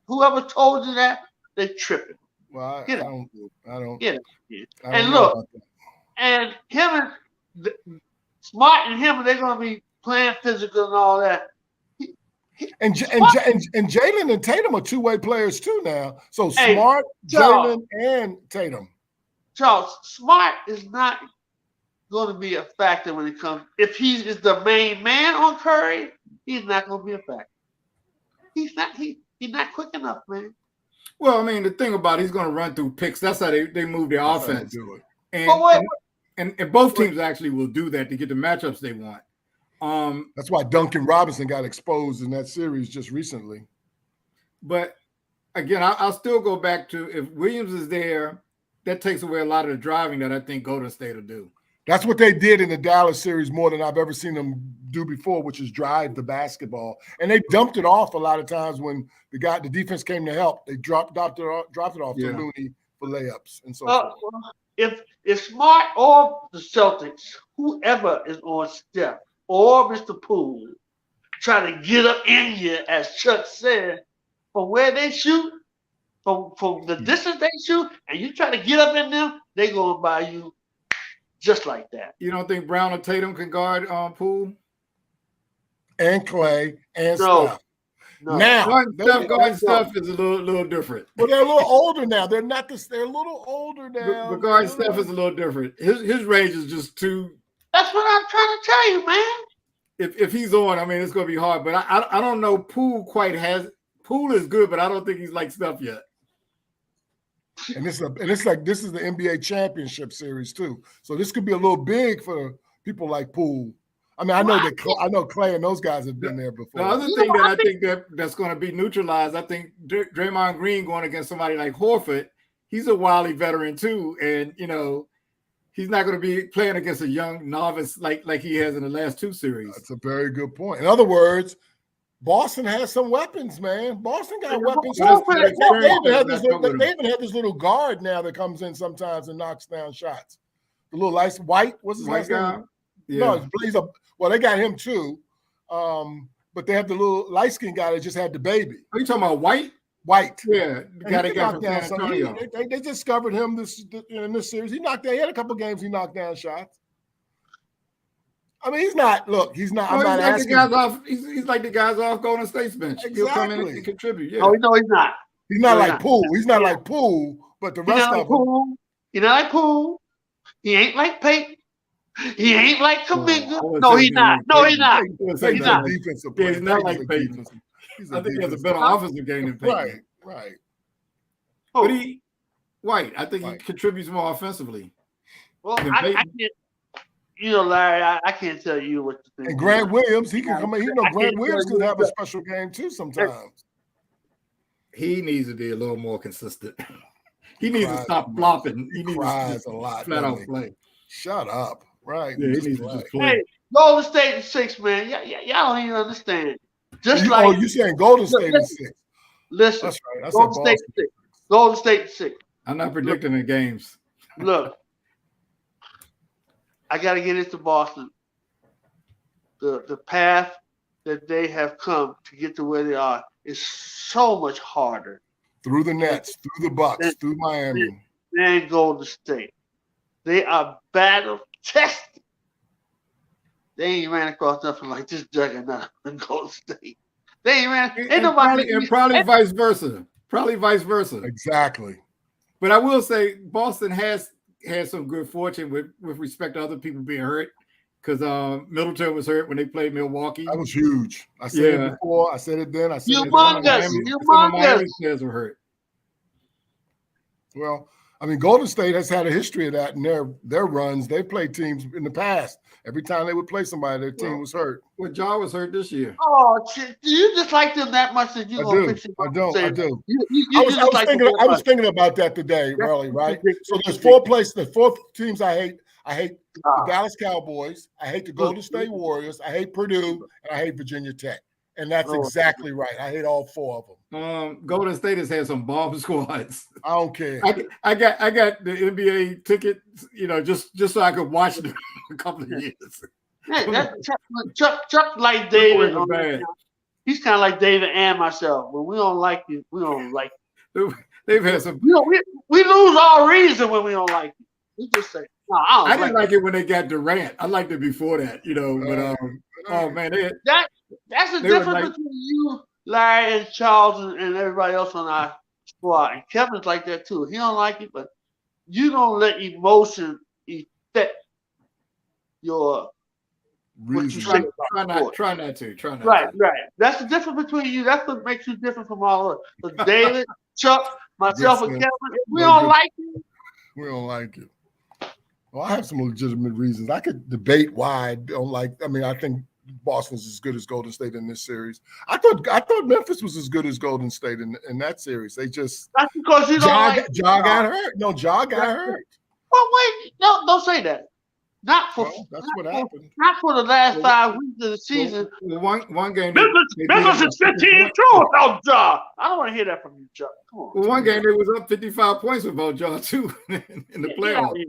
Whoever told you that, they tripping. Well, I don't. Get it. And look, and him and Smart and him, they're going to be playing physical and all that. And Jalen and Tatum are two-way players too now. So Smart, Jalen, and Tatum. Charles, Smart is not going to be a factor when it comes. If he is the main man on Curry, he's not going to be a factor. He's not quick enough, man. Well, I mean, the thing about it, he's going to run through picks. That's how they move their offense. And both teams actually will do that to get the matchups they want. That's why Duncan Robinson got exposed in that series just recently. But again, I'll still go back to if Williams is there, that takes away a lot of the driving that I think Golden State will do. That's what they did in the Dallas series more than I've ever seen them do before, which is drive the basketball. And they dumped it off a lot of times when the defense came to help. They dropped it off to Looney for layups and so forth. If Smart or the Celtics, whoever is on Steph or Mr. Poole, try to get up in here, as Chuck said, from where they shoot, from the distance they shoot, and you try to get up in them, they going to buy you just like that. You don't think Brown or Tatum can guard Poole? And Clay and Steph. No. Now, guarding Steph is a little different. Well, they're a little older now. They're not this. They're a little older now. But guarding Steph is a little different. His range is just too. That's what I'm trying to tell you, man. If he's on, I mean, it's going to be hard. But I don't know. Poole is good, but I don't think he's like Steph yet. And this is the NBA championship series too. So this could be a little big for people like Poole. I mean, I know Clay and those guys have been there before. The other thing that I think that's going to be neutralized, I think Draymond Green going against somebody like Horford, he's a wily veteran too, and he's not going to be playing against a young novice like he has in the last 2 series. That's a very good point. In other words, Boston has some weapons, man. Boston got weapons. They even have this little guard now that comes in sometimes and knocks down shots. The little White, what's his last name? Yeah. No, they got him too. But they have the little light-skinned guy that just had the baby. Are you talking about White? White. Yeah. They discovered him in this series. He had a couple games he knocked down shots. I mean, he's not. Look, he's not. I'm No, not he's like asking. the guys off. He's like the guys off Golden State's bench. He'll come in Exactly. and contribute. Yeah. No, he's not. He's not No, like Poole. He's not like Poole, but the He's rest not like of them. Poole. He's not like Poole. He ain't like Peyton. He ain't like Kaminga. No, he's not. No, he's not. He's He's not. a defensive Yeah, player. he's not like Peyton's a Peyton. defensive- He's I think he has a better offensive game than Peyton. Right. Oh, But White, I think he contributes more offensively. well, I can't. You know, Larry, I can't tell you what to think. And Grant Williams, he can come in. You know, Grant Williams tell can you have a special game too sometimes. He needs to be a little more consistent. He needs to Cries stop a lot. flopping. He He needs cries to a lot, flat doesn't out he? play. Shut up. Right. Yeah, he Just needs to play. just play. Hey, Golden State is 6, man. Y'all don't even understand. Just you, like you saying Golden State is 6. listen, That's right. I Golden said State Boston. 6. Golden State 6. I'm not predicting the games. Look, I got to get into Boston. The path that they have come to get to where they are is so much harder Through the Nets, through the Bucks, through Miami. than Golden State. They are battle tested. They ain't ran across nothing like this juggernaut in Golden State. They ain't ran. Ain't nobody. Probably vice versa. Probably vice versa. Exactly. But I will say Boston has had some good fortune with respect to other people being hurt. Because Middleton was hurt when they played Milwaukee. That was huge. I said it before. I said it then. I said it Humongous. then. Some of Miami players were hurt. Well, I mean, Golden State has had a history of that in their runs. They played teams in the past. Every time they would play somebody, their team was hurt. Well, Ja was hurt this year. Oh, shit. Do you just like them that much that you gonna fix it? I do. I was thinking about that today, really, right? So there's 4 places, the 4 teams I hate. I hate the Dallas Cowboys. I hate the Golden State Warriors. I hate Purdue, and I hate Virginia Tech. And that's exactly right. I hate all 4 of them. Golden State has had some bomb squads. I don't care. I got the NBA ticket, just so I could watch them a couple of years. Yeah, Chuck like David. He's kind of like David and myself. When we don't like you, we don't like you. They've had some. We lose all reason when we don't like you. We just say, no, I didn't like it when they got Durant. I liked it before that, But oh man, that's the difference between you, Larry, and Charles, and everybody else on our squad. And Kevin's like that too. He don't like it, but you don't let emotion affect your reason. Try not to. Right. That's the difference between you. That's what makes you different from all of us. So David, Chuck, myself, and Kevin, if we don't like it. We don't like it. Well, I have some legitimate reasons. I could debate why I don't like. I mean, I think Boston's as good as Golden State in this series. I thought Memphis was as good as Golden State in that series. They just that's because you don't Ja got hurt. No, Ja got hurt. Well, wait, don't say that. Not for that's what happened. Not for the last 5 weeks of the season. One game. Memphis is 15-2 without Ja. I don't want to hear that from you, Chuck. Come on. One game they was up 55 points without Ja too in the playoffs.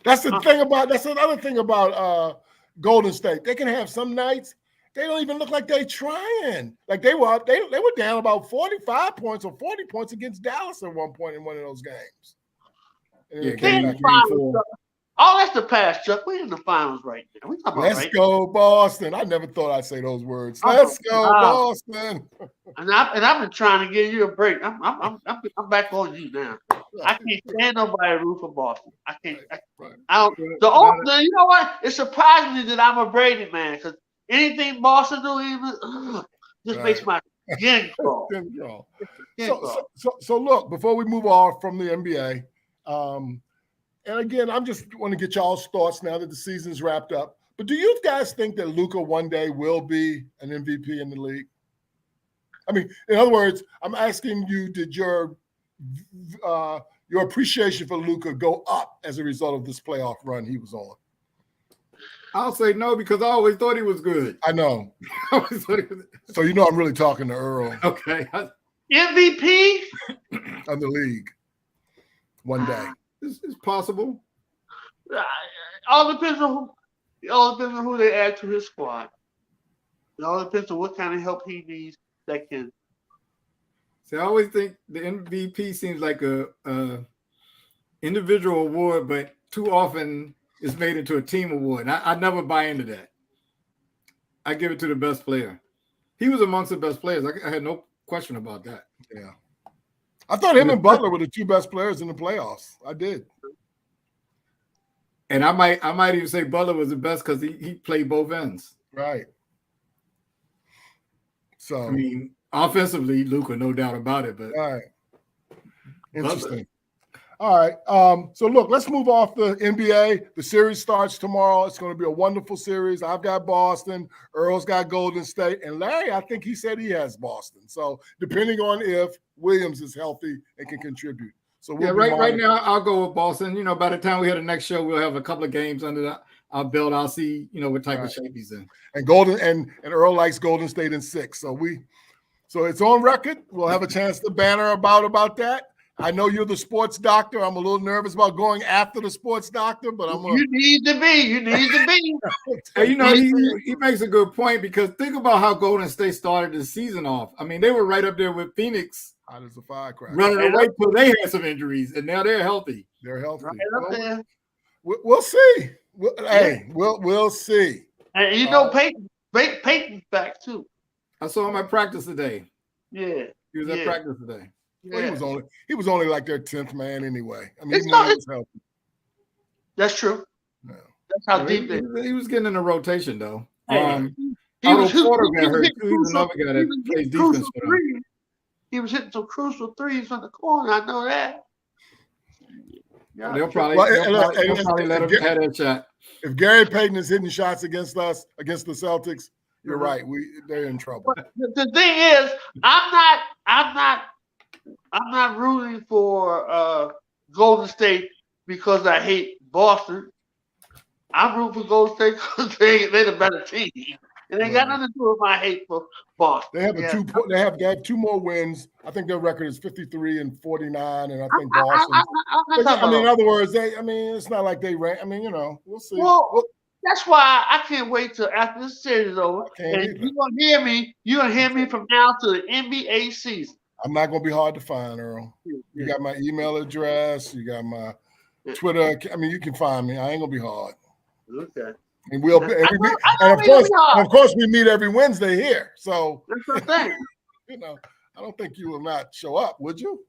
That's the thing about. That's another thing about Golden State. They can have some nights they don't even look like they trying. Like they were down about 45 points or 40 points against Dallas at one point in one of those games. Oh, that's the past, Chuck. We're in the finals right now. Let's go, Boston. I never thought I'd say those words. Let's go, Boston. And I've been trying to give you a break. I'm back on you now. I can't stand nobody root for Boston. I can't. I don't. You know what? It surprised me that I'm a Brady man because anything Boston do even just makes my skin crawl. So look, before we move on from the NBA. And again, I'm just want to get y'all's thoughts now that the season's wrapped up. But do you guys think that Luka one day will be an MVP in the league? I mean, in other words, I'm asking you, did your appreciation for Luka go up as a result of this playoff run he was on? I'll say no because I always thought he was good. I know. So you know I'm really talking to Earl. Okay. MVP of the league one day. It's possible. All depends on who they add to his squad. It all depends on what kind of help he needs that can. See, I always think the MVP seems like a individual award, but too often it's made into a team award. And I never buy into that. I give it to the best player. He was amongst the best players. I had no question about that. Yeah. I thought him and Butler were the two best players in the playoffs. I did. And I might even say Butler was the best because he played both ends. Right. So I mean, offensively, Luka, no doubt about it. But all right. Interesting. All right. So look, let's move off the NBA. The series starts tomorrow. It's going to be a wonderful series. I've got Boston. Earl's got Golden State. And Larry, I think he said he has Boston. So depending on if Williams is healthy and can contribute. So right now I'll go with Boston. You know, by the time we have the next show, we'll have a couple of games under our belt. I'll see, you know, what type of shape he's in. And and Earl likes Golden State in 6. So it's on record. We'll have a chance to banter about that. I know you're the sports doctor. I'm a little nervous about going after the sports doctor, but You need to be. You need to be. Hey, you know, he makes a good point because think about how Golden State started the season off. I mean, they were right up there with Phoenix. Hot as a firecracker. Running away till they had some injuries, and now they're healthy. They're healthy. Right we'll see. We'll see. And you know, Peyton's back too. I saw him at practice today. Yeah, he was at practice today. Well, he was only like their 10th man anyway. I mean, he was healthy. That's true. Yeah. That's how deep he was getting in the rotation though. Porter got hurt. He was another guy that plays defense for them. He was hitting some crucial threes from the corner. I know that. Yeah, they'll probably let him have that shot. If Gary Payton is hitting shots against us, against the Celtics, you're right. They're in trouble. But the thing is, I'm not rooting for Golden State because I hate Boston. I'm rooting for Golden State because they're the better team. It ain't got nothing to do with my hate for Boston. They have 2 more wins. I think their record is 53-49, and I think Boston. In other words, it's not like they rank. We'll see. Well, that's why I can't wait till after this series is over. And you're gonna hear me. You're gonna hear me from now to the NBA season. I'm not gonna be hard to find, Earl. You got my email address. You got my Twitter. You can find me. I ain't gonna be hard. Okay. And of course, we meet every Wednesday here. So that's the thing. I don't think you will not show up, would you?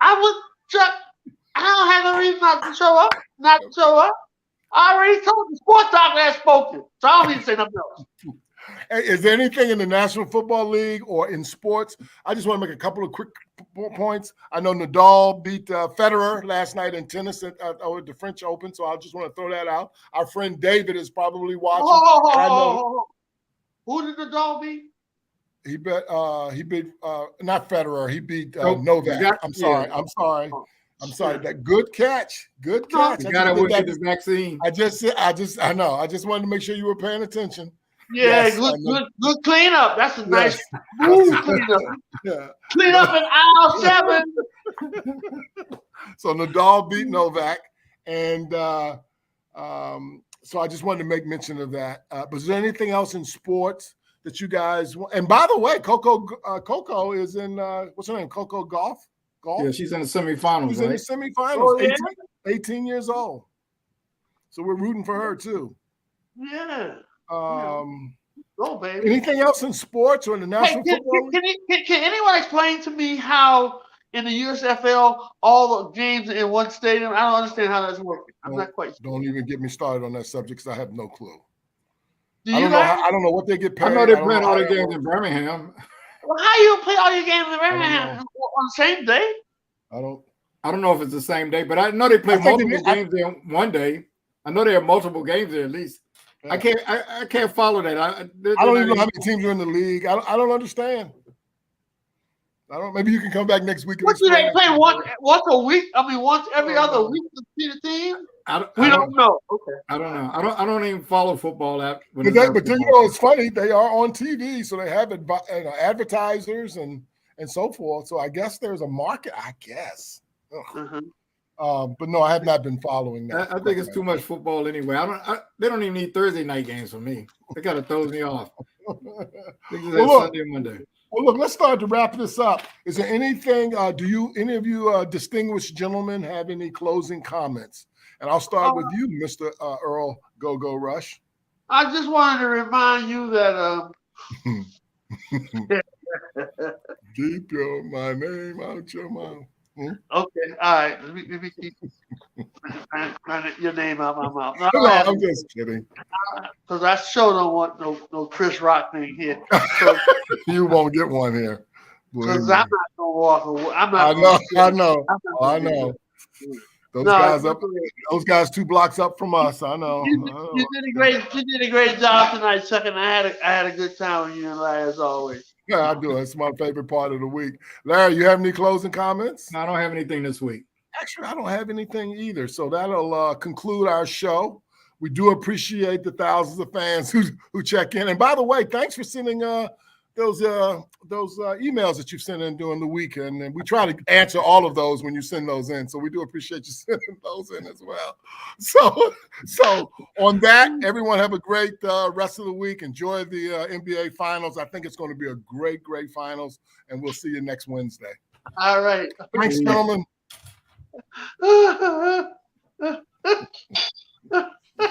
I would. I don't have no reason not to show up. I already told the sports doctor I spoken, so I don't need to say nothing else. Hey, is there anything in the National Football League or in sports? I just want to make a couple of quick points. I know Nadal beat Federer last night in tennis at the French Open, so I just want to throw that out. Our friend David is probably watching. Who did Nadal beat? He beat not Federer. He beat Novak. I'm sorry. That good catch. Good catch. You gotta look at the vaccine. I know. I just wanted to make sure you were paying attention. Yeah, good cleanup. That's a nice smooth cleanup. Yeah. Clean up in aisle 7. So Nadal beat Novak, and so I just wanted to make mention of that. But is there anything else in sports that you guys want? And by the way, Coco is in what's her name? Coco Golf. Yeah, she's in the semifinals. She's in the semifinals. 18 years old. So we're rooting for her too. Yeah. Go, baby. Anything else in sports or in the National Football League? Can anyone explain to me how in the USFL all the games in one stadium? I don't understand how that's working. I'm not quite sure. Don't even get me started on that subject because I have no clue. I don't know what they get paid. I know they're playing all the games in Birmingham. Well, how you play all your games in Birmingham on the same day? I don't know if it's the same day, but I know they play multiple games there one day. I know there are multiple games there at least. Yeah. I can't follow that. I don't even know how many teams are in the league. I don't understand. Maybe you can come back next week. What do they play once a week? Once every other week to see the team. We don't know. Okay. I don't know. I don't even follow football app. But it's funny. They are on TV, so they have advertisers and so forth. So I guess there's a market. I guess. But no, I have not been following that. I think it's too much football anyway. They don't even need Thursday night games for me. They kind of throws me off. Sunday and Monday. Well, look, let's start to wrap this up. Is there anything? Do any of you distinguished gentlemen have any closing comments? And I'll start with you, Mr. Earl Go Rush. I just wanted to remind you that Keep my name out your mouth. okay, all right. Let me keep your name out my mouth. No, I'm just kidding. Because I sure don't want no Chris Rock thing here. So, You won't get one here. because I'm not gonna walk away. I'm not. I know. Those guys 2 blocks up from us. I know. You did a great job tonight, Chuck, and I had a good time with you and Larry as always. Yeah, I do. It's my favorite part of the week. Larry, you have any closing comments? No, I don't have anything this week. Actually, I don't have anything either. So that'll conclude our show. We do appreciate the thousands of fans who check in. And by the way, thanks for sending those emails that you've sent in during the weekend. And we try to answer all of those when you send those in. So we do appreciate you sending those in as well. So on that, everyone have a great rest of the week. Enjoy the NBA Finals. I think it's going to be a great finals. And we'll see you next Wednesday. All right. Thanks, gentlemen.